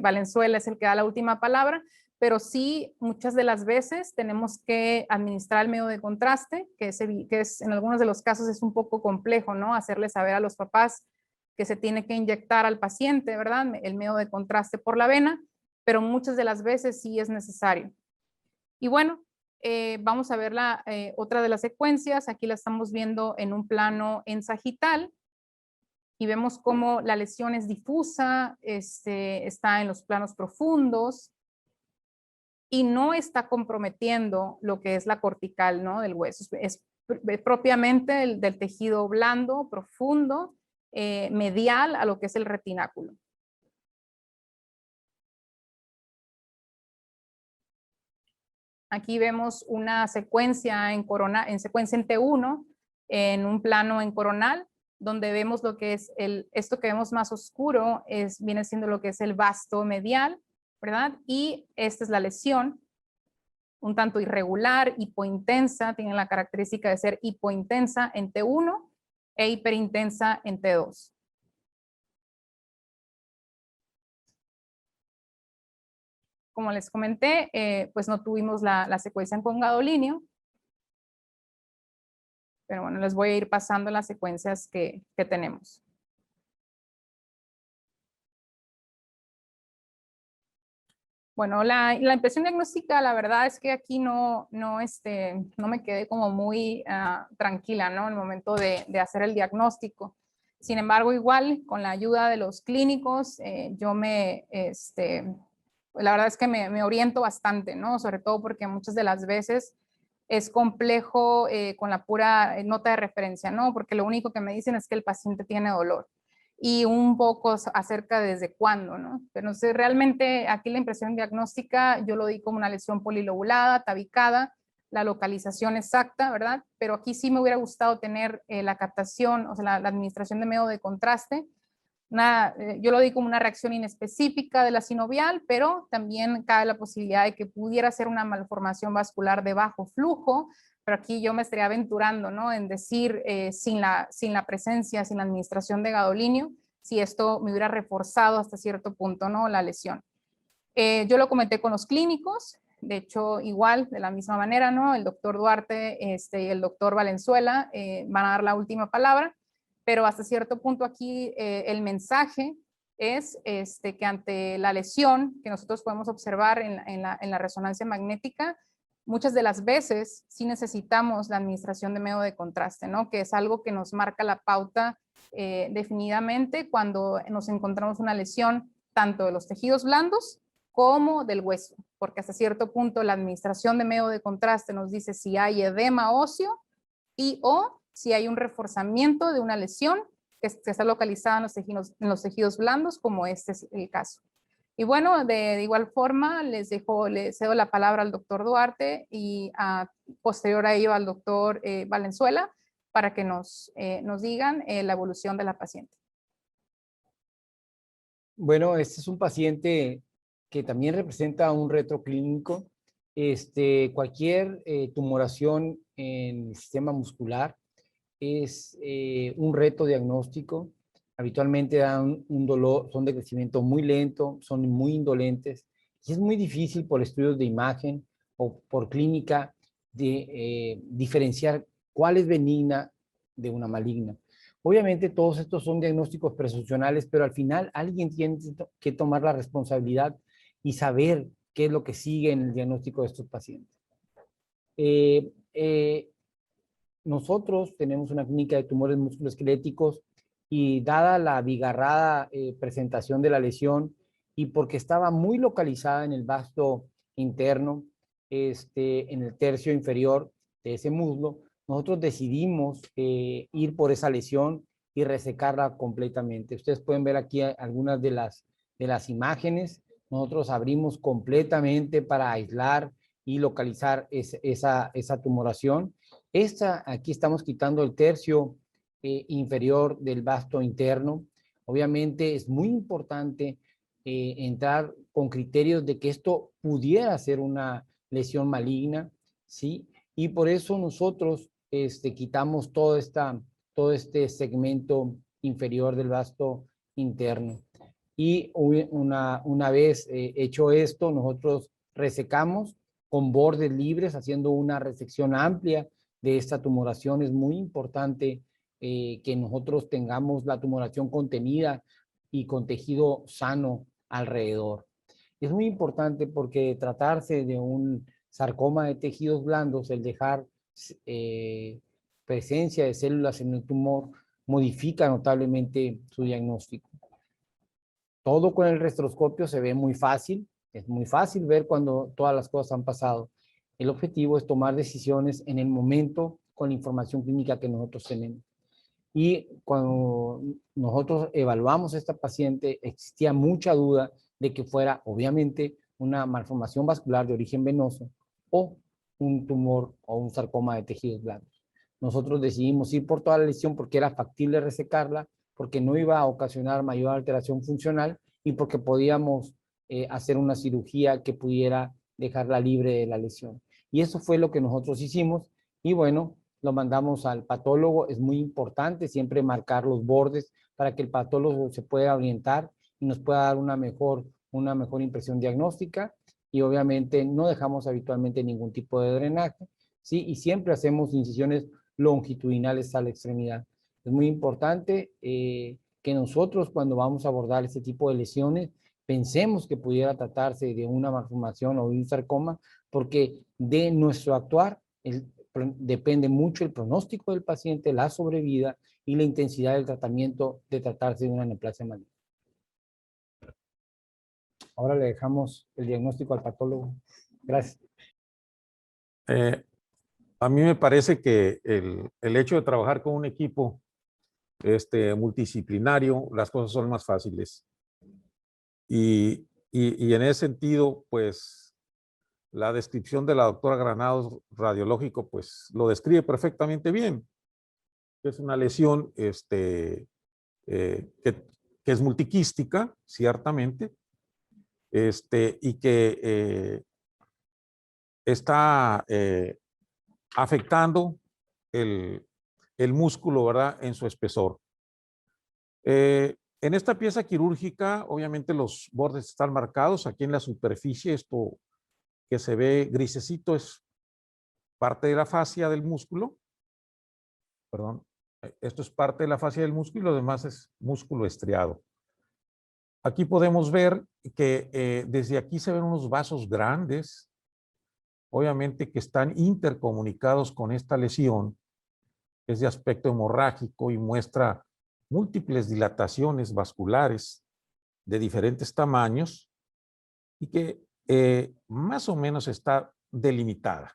Valenzuela es el que da la última palabra, pero sí muchas de las veces tenemos que administrar el medio de contraste, que es en algunos de los casos es un poco complejo, ¿no? Hacerle saber a los papás que se tiene que inyectar al paciente, ¿verdad? El medio de contraste por la vena, pero muchas de las veces sí es necesario. Y bueno, vamos a ver otra de las secuencias. Aquí la estamos viendo en un plano en sagital y vemos cómo la lesión es difusa, está en los planos profundos y no está comprometiendo lo que es la cortical, ¿no? Del hueso. Es propiamente del tejido blando, profundo, medial a lo que es el retináculo. Aquí vemos una secuencia en secuencia en T1, en un plano en coronal, donde vemos lo que es esto que vemos más oscuro, viene siendo lo que es el vasto medial, ¿verdad? Y esta es la lesión, un tanto irregular, hipointensa, tiene la característica de ser hipointensa en T1 e hiperintensa en T2. Como les comenté, pues no tuvimos la secuencia con gadolíneo, pero bueno, les voy a ir pasando las secuencias que tenemos. Bueno, la impresión diagnóstica, la verdad es que aquí no me quedé como muy tranquila, ¿no? En el momento de hacer el diagnóstico. Sin embargo, igual, con la ayuda de los clínicos, yo la verdad es que me oriento bastante, ¿no? Sobre todo porque muchas de las veces es complejo con la pura nota de referencia, ¿no? Porque lo único que me dicen es que el paciente tiene dolor y un poco acerca de desde cuándo, ¿no? Pero no sé, realmente aquí la impresión diagnóstica yo lo di como una lesión polilobulada, tabicada, la localización exacta, ¿verdad? Pero aquí sí me hubiera gustado tener la captación, o sea, la administración de medio de contraste. Yo lo di como una reacción inespecífica de la sinovial, pero también cabe la posibilidad de que pudiera ser una malformación vascular de bajo flujo, pero aquí yo me estaría aventurando, ¿no? En decir sin la presencia, sin la administración de gadolínio, si esto me hubiera reforzado hasta cierto punto, ¿no? La lesión. Yo lo comenté con los clínicos, de hecho igual, de la misma manera, ¿no? El doctor Duarte y el doctor Valenzuela van a dar la última palabra, pero hasta cierto punto aquí el mensaje es que ante la lesión que nosotros podemos observar en la resonancia magnética, muchas de las veces sí necesitamos la administración de medio de contraste, ¿no? Que es algo que nos marca la pauta definidamente cuando nos encontramos una lesión tanto de los tejidos blandos como del hueso, porque hasta cierto punto la administración de medio de contraste nos dice si hay edema óseo y o si hay un reforzamiento de una lesión que está localizada en los tejidos blandos, como este es el caso. Y bueno, de igual forma les cedo la palabra al doctor Duarte y posterior a ello al doctor Valenzuela para que nos digan la evolución de la paciente. Bueno, este es un paciente que también representa un reto clínico. Cualquier tumoración en el sistema muscular es un reto diagnóstico. Habitualmente dan un dolor, son de crecimiento muy lento, son muy indolentes y es muy difícil por estudios de imagen o por clínica de diferenciar cuál es benigna de una maligna. Obviamente todos estos son diagnósticos presuncionales, pero al final alguien tiene que tomar la responsabilidad y saber qué es lo que sigue en el diagnóstico de estos pacientes. Nosotros tenemos una clínica de tumores musculoesqueléticos y dada la abigarrada presentación de la lesión y porque estaba muy localizada en el vasto interno, en el tercio inferior de ese muslo, nosotros decidimos ir por esa lesión y resecarla completamente. Ustedes pueden ver aquí algunas de las imágenes. Nosotros abrimos completamente para aislar y localizar esa tumoración. Aquí estamos quitando el tercio inferior del vasto interno. Obviamente es muy importante entrar con criterios de que esto pudiera ser una lesión maligna, ¿sí? Y por eso nosotros quitamos todo este segmento inferior del vasto interno. Y una vez hecho esto, nosotros resecamos con bordes libres, haciendo una resección amplia de esta tumoración. Es muy importante que nosotros tengamos la tumoración contenida y con tejido sano alrededor. Es muy importante porque tratarse de un sarcoma de tejidos blandos, el dejar presencia de células en el tumor, modifica notablemente su diagnóstico. Todo con el retroscopio se ve muy fácil, es muy fácil ver cuando todas las cosas han pasado. El objetivo es tomar decisiones en el momento con la información clínica que nosotros tenemos. Y cuando nosotros evaluamos a esta paciente, existía mucha duda de que fuera, obviamente, una malformación vascular de origen venoso o un tumor o un sarcoma de tejidos blandos. Nosotros decidimos ir por toda la lesión porque era factible resecarla, porque no iba a ocasionar mayor alteración funcional y porque podíamos hacer una cirugía que pudiera dejarla libre de la lesión. Y eso fue lo que nosotros hicimos y bueno, lo mandamos al patólogo. Es muy importante siempre marcar los bordes para que el patólogo se pueda orientar y nos pueda dar una mejor impresión diagnóstica y obviamente no dejamos habitualmente ningún tipo de drenaje, ¿sí? Y siempre hacemos incisiones longitudinales a la extremidad. Es muy importante que nosotros cuando vamos a abordar este tipo de lesiones pensemos que pudiera tratarse de una malformación o de un sarcoma, porque de nuestro actuar depende mucho el pronóstico del paciente, la sobrevida y la intensidad del tratamiento de tratarse de una neoplasia maligna. Ahora le dejamos el diagnóstico al patólogo. Gracias. A mí me parece que el hecho de trabajar con un equipo multidisciplinario, las cosas son más fáciles. Y en ese sentido, pues, la descripción de la doctora Granados radiológico, pues, lo describe perfectamente bien. Es una lesión que es multiquística, ciertamente, y que está afectando el músculo, ¿verdad?, en su espesor. En esta pieza quirúrgica, obviamente los bordes están marcados. Aquí en la superficie, esto que se ve grisecito es parte de la fascia del músculo. Perdón, esto es parte de la fascia del músculo y lo demás es músculo estriado. Aquí podemos ver que desde aquí se ven unos vasos grandes obviamente que están intercomunicados con esta lesión, es de aspecto hemorrágico y muestra múltiples dilataciones vasculares de diferentes tamaños y que más o menos está delimitada.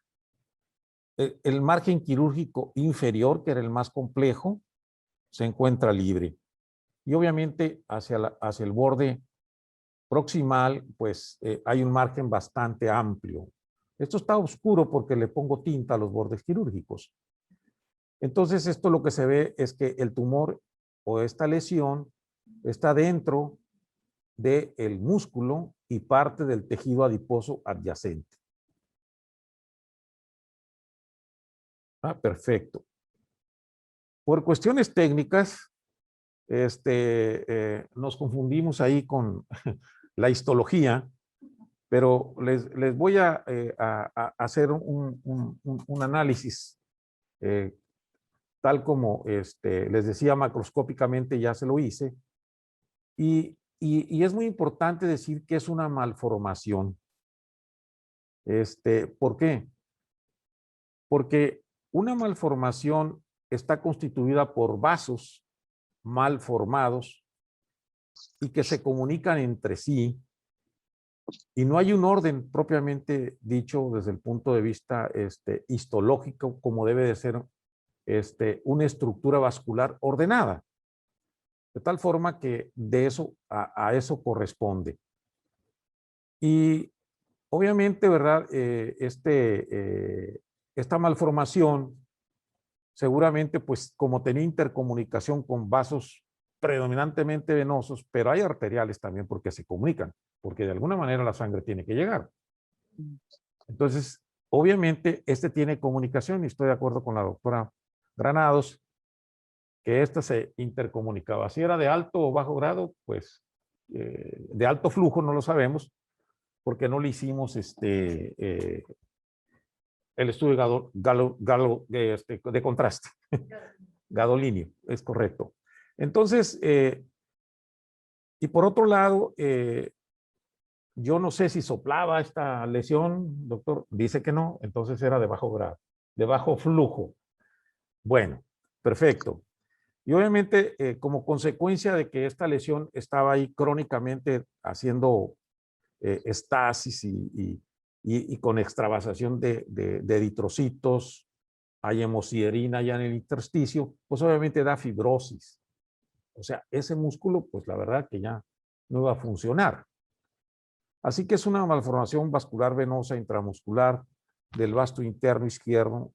El margen quirúrgico inferior, que era el más complejo, se encuentra libre. Y obviamente hacia el borde proximal, pues hay un margen bastante amplio. Esto está oscuro porque le pongo tinta a los bordes quirúrgicos. Entonces, esto lo que se ve es que el tumor o esta lesión está dentro del músculo y parte del tejido adiposo adyacente. Ah, perfecto. Por cuestiones técnicas, nos confundimos ahí con la histología, pero les voy a hacer un análisis, tal como les decía macroscópicamente, ya se lo hice, y es muy importante decir que es una malformación. ¿Por qué? Porque una malformación está constituida por vasos mal formados y que se comunican entre sí, y no hay un orden propiamente dicho desde el punto de vista histológico, como debe de ser una estructura vascular ordenada, de tal forma que de eso a eso corresponde. Y obviamente, ¿verdad? Esta malformación seguramente, pues como tenía intercomunicación con vasos predominantemente venosos, pero hay arteriales también porque se comunican, porque de alguna manera la sangre tiene que llegar. Entonces, obviamente, tiene comunicación y estoy de acuerdo con la doctora Granados, que se intercomunicaba. Si era de alto o bajo grado, pues de alto flujo no lo sabemos, porque no le hicimos el estudio de contraste. Gadolinio, es correcto. Entonces, y por otro lado, yo no sé si soplaba esta lesión, doctor, dice que no, entonces era de bajo grado, de bajo flujo. Bueno, perfecto. Y obviamente, como consecuencia de que esta lesión estaba ahí crónicamente haciendo estasis y con extravasación de eritrocitos, hay hemosiderina ya en el intersticio, pues obviamente da fibrosis. O sea, ese músculo, pues la verdad que ya no va a funcionar. Así que es una malformación vascular venosa intramuscular del vasto interno izquierdo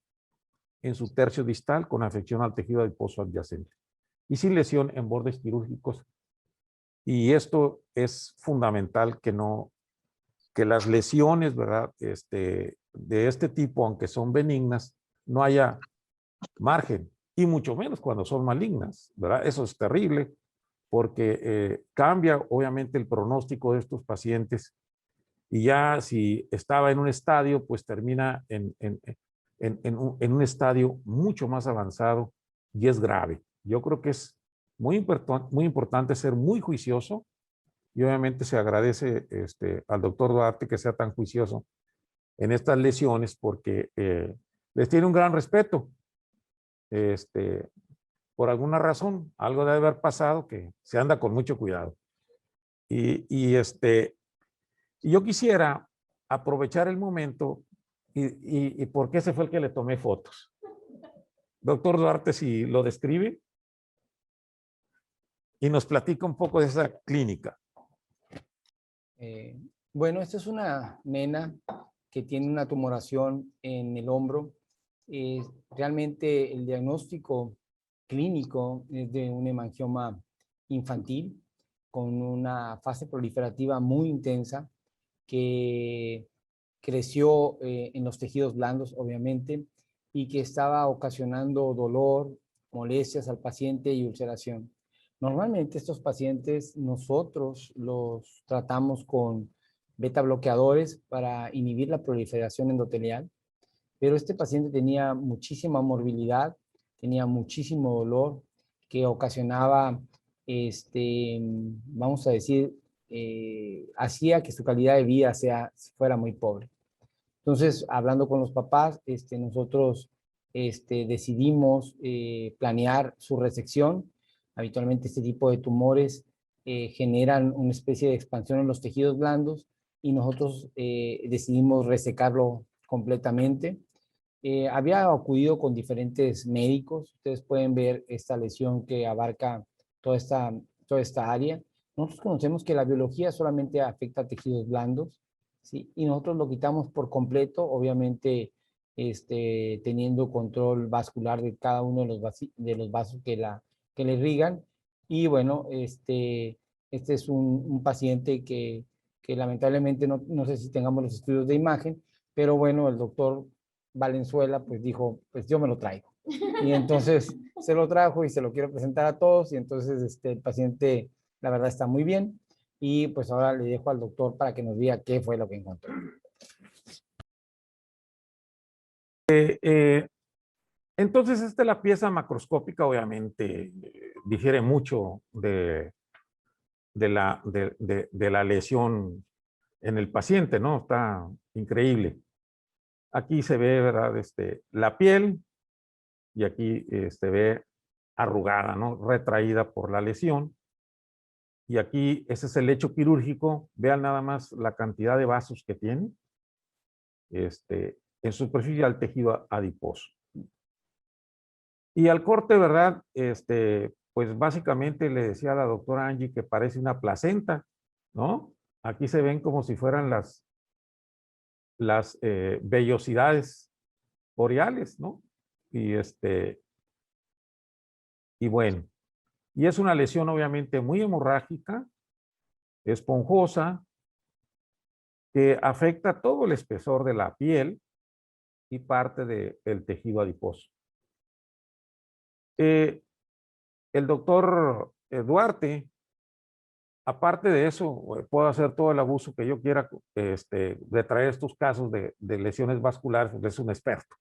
en su tercio distal con afección al tejido adiposo adyacente y sin lesión en bordes quirúrgicos. Y esto es fundamental que las lesiones, ¿verdad? De este tipo, aunque son benignas, no haya margen, y mucho menos cuando son malignas, ¿verdad? Eso es terrible porque cambia obviamente el pronóstico de estos pacientes y ya si estaba en un estadio, pues termina en un estadio mucho más avanzado y es grave. Yo creo que es muy importante ser muy juicioso y obviamente se agradece al doctor Duarte que sea tan juicioso en estas lesiones porque les tiene un gran respeto. Por alguna razón, algo debe haber pasado que se anda con mucho cuidado. Y yo quisiera aprovechar el momento y porque ese fue el que le tomé fotos. Doctor Duarte, si lo describe y nos platica un poco de esa clínica. Bueno, esta es una nena que tiene una tumoración en el hombro. Realmente el diagnóstico clínico es de un hemangioma infantil con una fase proliferativa muy intensa que creció en los tejidos blandos, obviamente, y que estaba ocasionando dolor, molestias al paciente y ulceración. Normalmente estos pacientes nosotros los tratamos con beta bloqueadores para inhibir la proliferación endotelial, pero este paciente tenía muchísima morbilidad, tenía muchísimo dolor que ocasionaba, vamos a decir, hacía que su calidad de vida fuera muy pobre. Entonces, hablando con los papás, nosotros decidimos planear su resección. Habitualmente este tipo de tumores generan una especie de expansión en los tejidos blandos y nosotros decidimos resecarlo completamente. Había acudido con diferentes médicos. Ustedes pueden ver esta lesión que abarca toda esta área. Nosotros conocemos que la biología solamente afecta a tejidos blandos, ¿sí? Y nosotros lo quitamos por completo, obviamente teniendo control vascular de cada uno de los vasos que le irrigan. Y bueno, este es un paciente que lamentablemente no sé si tengamos los estudios de imagen, pero bueno, el doctor Valenzuela pues dijo, pues yo me lo traigo. Y entonces se lo trajo y se lo quiero presentar a todos y entonces el paciente la verdad está muy bien y pues ahora le dejo al doctor para que nos diga qué fue lo que encontró. Entonces, esta es la pieza macroscópica, obviamente, difiere mucho de la lesión en el paciente, ¿no? Está increíble. Aquí se ve, ¿verdad? La piel y aquí se ve arrugada, ¿no? Retraída por la lesión. Y aquí, ese es el lecho quirúrgico. Vean nada más la cantidad de vasos que tiene en superficie al tejido adiposo. Y al corte, ¿verdad? Pues básicamente le decía a la doctora Angie que parece una placenta, ¿no? Aquí se ven como si fueran las vellosidades boreales, ¿no? Y bueno, y es una lesión obviamente muy hemorrágica, esponjosa, que afecta todo el espesor de la piel y parte del tejido adiposo. El doctor Duarte, aparte de eso, puedo hacer todo el abuso que yo quiera de traer estos casos de lesiones vasculares, porque es un experto.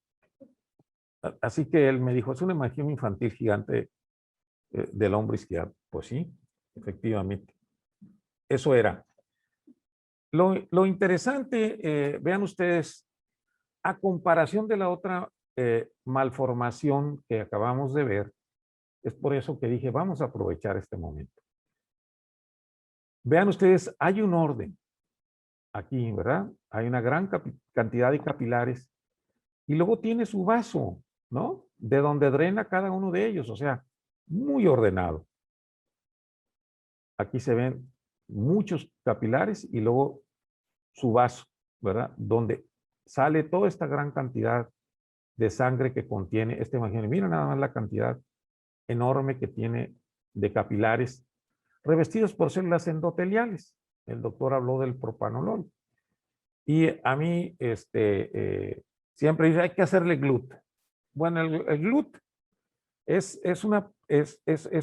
Así que él me dijo, es una imagen infantil gigante del hombro izquierdo. Pues sí, efectivamente. Eso era. Lo interesante, vean ustedes, a comparación de la otra malformación que acabamos de ver, es por eso que dije, vamos a aprovechar este momento. Vean ustedes, hay un orden aquí, ¿verdad? Hay una gran cantidad de capilares y luego tiene su vaso, ¿no? De donde drena cada uno de ellos, o sea, muy ordenado. Aquí se ven muchos capilares y luego su vaso, ¿verdad? Donde sale toda esta gran cantidad de sangre que contiene este imagen. Mira nada más la cantidad enorme que tiene de capilares revestidos por células endoteliales. El doctor habló del propanolol. Y a mí siempre dice, hay que hacerle GLUT. Bueno, el GLUT es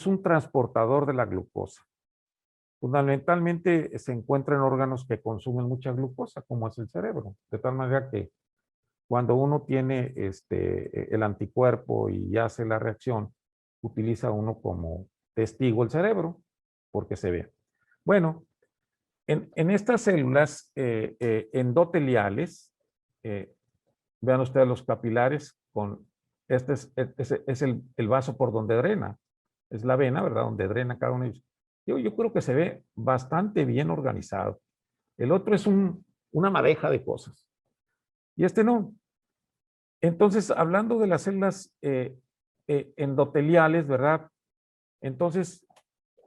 un transportador de la glucosa. Fundamentalmente se encuentra en órganos que consumen mucha glucosa, como es el cerebro. De tal manera que cuando uno tiene el anticuerpo y hace la reacción, utiliza uno como testigo el cerebro, porque se ve. Bueno, en estas células endoteliales, vean ustedes los capilares, este es el vaso por donde drena, es la vena, ¿verdad? Donde drena cada uno de ellos. Yo creo que se ve bastante bien organizado. El otro es una madeja de cosas. Y este no. Entonces, hablando de las células endoteliales, ¿verdad? Entonces,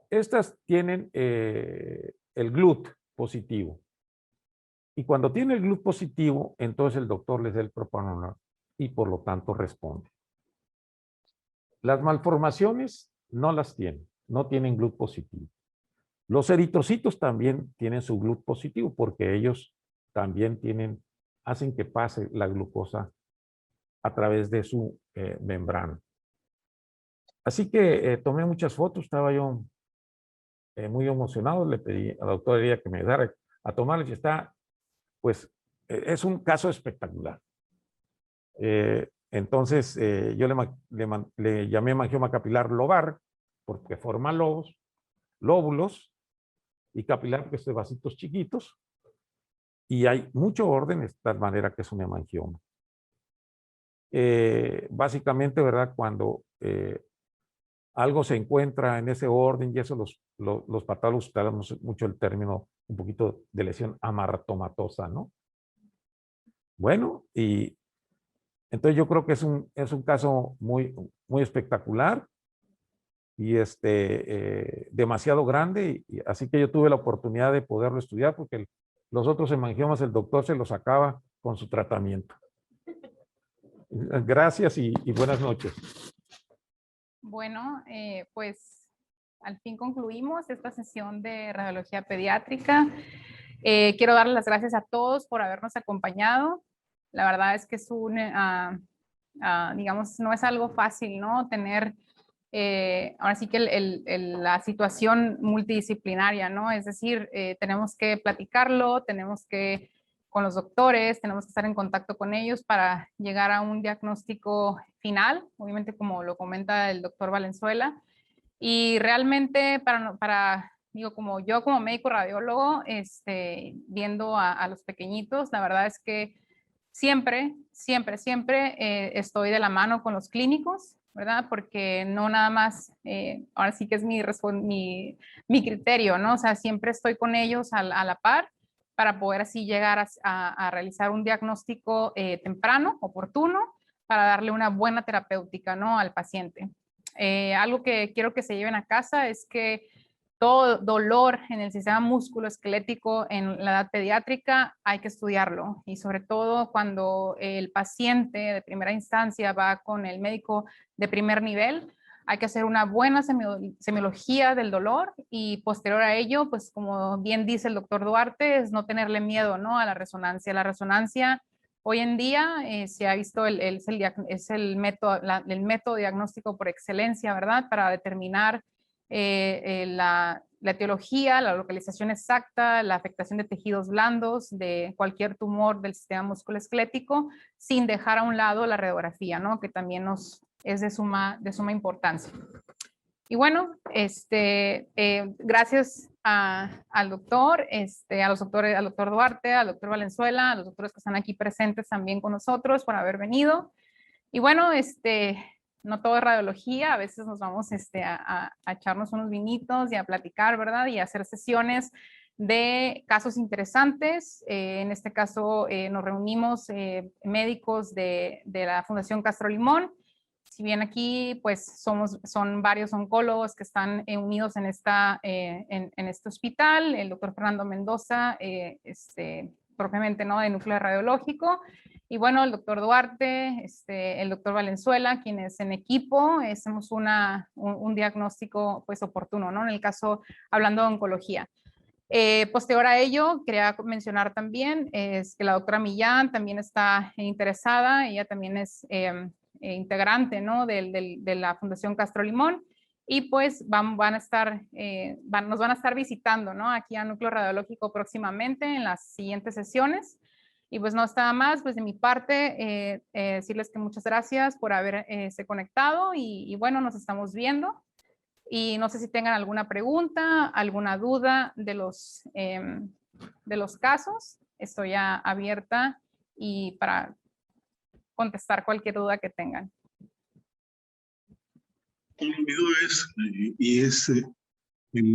estas tienen el GLUT positivo. Y cuando tiene el GLUT positivo, entonces el doctor les da el propanolol y por lo tanto responde. Las malformaciones no las tienen, no tienen GLUT positivo. Los eritrocitos también tienen su GLUT positivo porque ellos también hacen que pase la glucosa a través de su membrana. Así que tomé muchas fotos, estaba yo muy emocionado, le pedí a la doctora Elia que me ayudara a tomarlas y está, pues, es un caso espectacular. Entonces, yo le llamé mangioma capilar lobar, porque forma lóbulos, y capilar, porque son vasitos chiquitos, y hay mucho orden de tal manera que es un hemangioma. Básicamente, ¿verdad? Cuando algo se encuentra en ese orden, y eso los patólogos utilizamos mucho el término, un poquito de lesión amartomatosa, ¿no? Bueno, y entonces yo creo que es un caso muy, muy espectacular y demasiado grande, y así que yo tuve la oportunidad de poderlo estudiar porque los otros hemangiomas el doctor se los acaba con su tratamiento. Gracias y buenas noches. Bueno, pues al fin concluimos esta sesión de radiología pediátrica. Quiero darles las gracias a todos por habernos acompañado. La verdad es que es digamos, no es algo fácil, ¿no? Tener ahora sí que la situación multidisciplinaria, ¿no? Es decir, tenemos que platicarlo, tenemos que con los doctores, tenemos que estar en contacto con ellos para llegar a un diagnóstico final, obviamente como lo comenta el doctor Valenzuela. Y realmente digo, como yo como médico radiólogo, viendo a los pequeñitos, la verdad es que siempre estoy de la mano con los clínicos, ¿verdad? Porque no nada más, ahora sí que es mi criterio, ¿no? O sea, siempre estoy con ellos a la par para poder así llegar a realizar un diagnóstico temprano, oportuno, para darle una buena terapéutica, ¿no? Al paciente. Algo que quiero que se lleven a casa es que todo dolor en el sistema musculoesquelético en la edad pediátrica hay que estudiarlo, y sobre todo cuando el paciente de primera instancia va con el médico de primer nivel, hay que hacer una buena semiología del dolor, y posterior a ello, pues como bien dice el doctor Duarte, es no tenerle miedo, ¿no? A la resonancia. La resonancia hoy en día se ha visto es el método diagnóstico por excelencia, ¿verdad? Para determinar la etiología, la localización exacta, la afectación de tejidos blandos, de cualquier tumor del sistema musculoesquelético, sin dejar a un lado la radiografía, ¿no? Que también es de suma importancia. Y bueno, gracias al doctor, al doctor Duarte, al doctor Valenzuela, a los doctores que están aquí presentes también con nosotros por haber venido. Y bueno, no todo es radiología, a veces nos vamos a echarnos unos vinitos y a platicar, ¿verdad? Y a hacer sesiones de casos interesantes. En este caso nos reunimos médicos de la Fundación Castro Limón. Si bien aquí pues son varios oncólogos que están unidos en este hospital, el doctor Fernando Mendoza, propiamente, ¿no? De núcleo radiológico, y bueno, el doctor Duarte, el doctor Valenzuela, quienes en equipo hacemos un diagnóstico pues oportuno, ¿no? En el caso, hablando de oncología. Posterior a ello, quería mencionar también es que la doctora Millán también está interesada, ella también es integrante, ¿no? de la Fundación Castro Limón, y pues nos van a estar visitando, ¿no? Aquí a Núcleo Radiológico próximamente en las siguientes sesiones. Y pues no está más, pues de mi parte, decirles que muchas gracias por haberse conectado, y bueno, nos estamos viendo. Y no sé si tengan alguna pregunta, alguna duda de los casos. Estoy ya abierta y para contestar cualquier duda que tengan. Mi duda es, en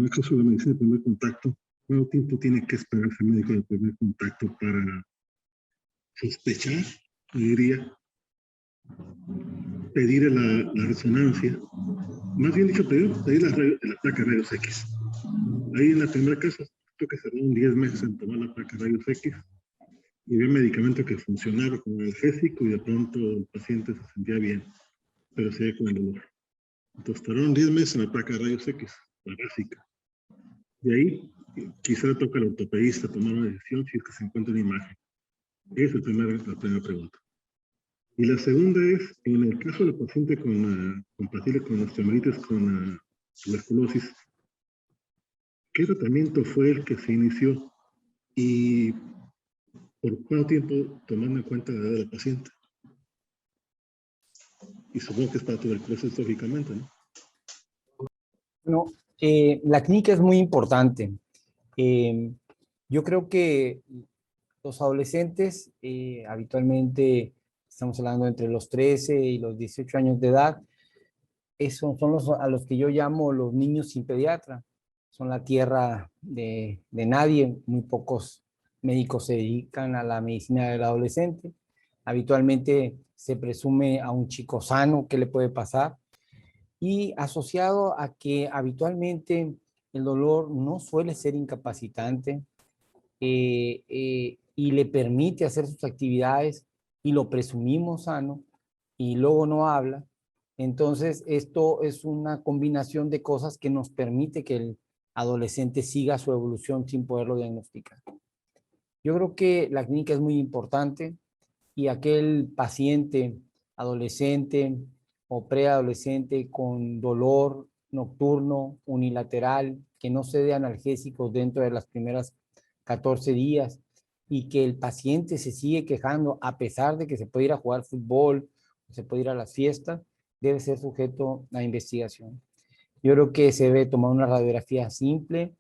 el caso de medicina de primer contacto, ¿cuánto tiempo tiene que esperar el médico de primer contacto para sospechar, diría, pedir la resonancia? Más bien dicho, pedir la placa rayos X. Ahí en la primera caso, creo que se tardaron 10 meses en tomar la placa rayos X, y había medicamento que funcionaba como el gésico, y de pronto el paciente se sentía bien, pero seguía con el dolor. Entonces tardaron 10 meses en la placa de rayos X, la básica. De ahí, quizá le toca al ortopedista tomar una decisión si es que se encuentra una imagen. Esa es la primera pregunta. Y la segunda es, en el caso del paciente compatible con osteomelitis con tuberculosis, ¿qué tratamiento fue el que se inició y por cuánto tiempo, tomando en cuenta la edad del paciente? Y supongo que es para tuberculosis, lógicamente, ¿no? Bueno, la clínica es muy importante. Yo creo que Los adolescentes, habitualmente estamos hablando entre los 13 y los 18 años de edad, esos son a los que yo llamo los niños sin pediatra. Son la tierra de nadie, muy pocos médicos se dedican a la medicina del adolescente. Habitualmente se presume a un chico sano qué le puede pasar, y asociado a que habitualmente el dolor no suele ser incapacitante, y le permite hacer sus actividades y lo presumimos sano y luego no habla. Entonces, esto es una combinación de cosas que nos permite que el adolescente siga su evolución sin poderlo diagnosticar. Yo creo que la clínica es muy importante, y aquel paciente adolescente o preadolescente con dolor nocturno unilateral, que no se dé analgésicos dentro de las primeras 14 días, y que el paciente se sigue quejando a pesar de que se puede ir a jugar fútbol, se puede ir a las fiestas, debe ser sujeto a investigación. Yo creo que se debe tomar una radiografía simple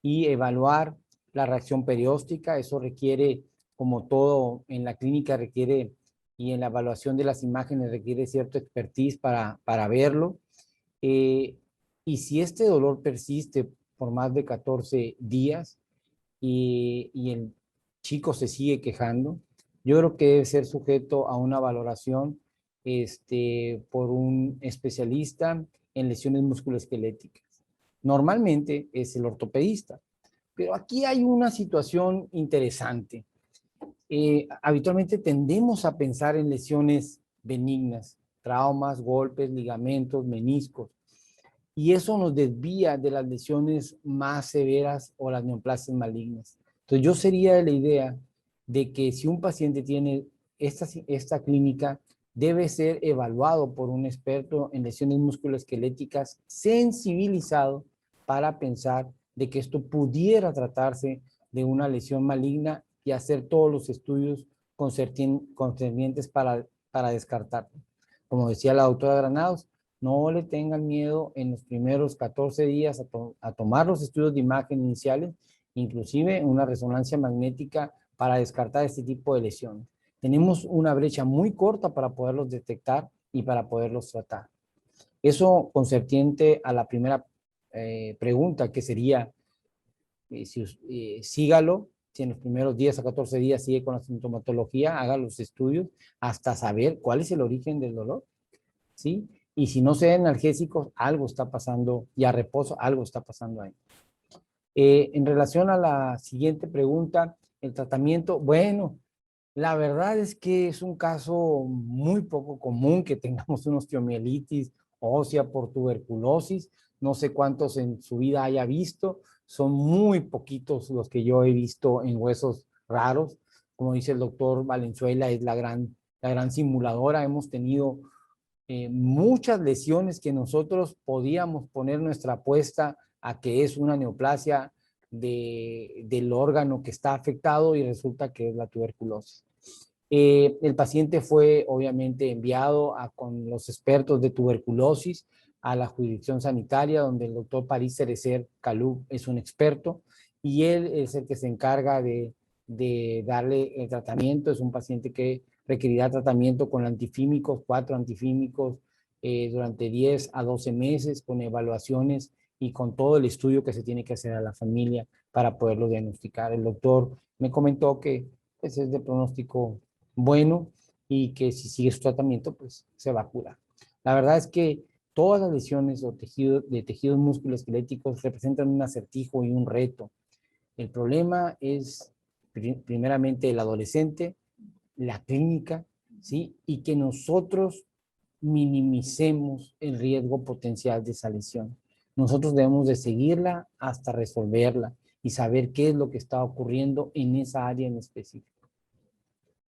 y evaluar la reacción perióstica. Eso requiere, como todo en la clínica requiere, y en la evaluación de las imágenes requiere cierto expertise para verlo. Y si este dolor persiste por más de 14 días y el chico se sigue quejando, yo creo que debe ser sujeto a una valoración por un especialista en lesiones musculoesqueléticas. Normalmente es el ortopedista, pero aquí hay una situación interesante. Habitualmente tendemos a pensar en lesiones benignas, traumas, golpes, ligamentos, meniscos, y eso nos desvía de las lesiones más severas o las neoplasias malignas. Entonces yo sería de la idea de que si un paciente tiene esta clínica, debe ser evaluado por un experto en lesiones musculoesqueléticas sensibilizado para pensar de que esto pudiera tratarse de una lesión maligna y hacer todos los estudios concernientes para descartarlo. Como decía la doctora Granados, no le tengan miedo en los primeros 14 días a tomar los estudios de imagen iniciales, inclusive una resonancia magnética para descartar este tipo de lesiones. Tenemos una brecha muy corta para poderlos detectar y para poderlos tratar. Eso concerniente a la primera pregunta, que sería, sígalo, si en los primeros 10 a 14 días sigue con la sintomatología, haga los estudios hasta saber cuál es el origen del dolor, ¿sí? Y si no se dan analgésicos, algo está pasando, y a reposo, algo está pasando ahí. En relación a la siguiente pregunta, el tratamiento, bueno, la verdad es que es un caso muy poco común que tengamos una osteomielitis ósea por tuberculosis. No sé cuántos en su vida haya visto, son muy poquitos los que yo he visto en huesos raros. Como dice el doctor Valenzuela, es la gran simuladora. Hemos tenido muchas lesiones que nosotros podíamos poner nuestra apuesta a que es una neoplasia del órgano que está afectado, y resulta que es la tuberculosis. El paciente fue obviamente enviado con los expertos de tuberculosis a la jurisdicción sanitaria, donde el doctor París Cerecer Calú es un experto, y él es el que se encarga de darle el tratamiento. Es un paciente que requerirá tratamiento con antifímicos, 4 antifímicos durante 10 a 12 meses, con evaluaciones y con todo el estudio que se tiene que hacer a la familia para poderlo diagnosticar. El doctor me comentó que pues, es de pronóstico bueno, y que si sigue su tratamiento, pues se va a curar. La verdad es que todas las lesiones de tejidos musculoesqueléticos representan un acertijo y un reto. El problema es primeramente el adolescente, la clínica, ¿sí? Y que nosotros minimicemos el riesgo potencial de esa lesión. Nosotros debemos de seguirla hasta resolverla y saber qué es lo que está ocurriendo en esa área en específico.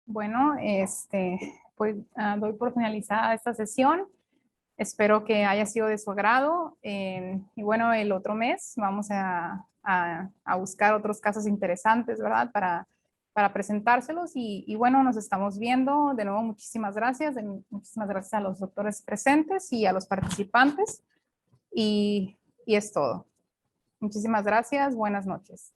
Bueno, pues doy por finalizada esta sesión. Espero que haya sido de su agrado. Y bueno, el otro mes vamos a buscar otros casos interesantes, ¿verdad? Para presentárselos. Y bueno, nos estamos viendo. De nuevo, muchísimas gracias. Muchísimas gracias a los doctores presentes y a los participantes. Y es todo. Muchísimas gracias. Buenas noches.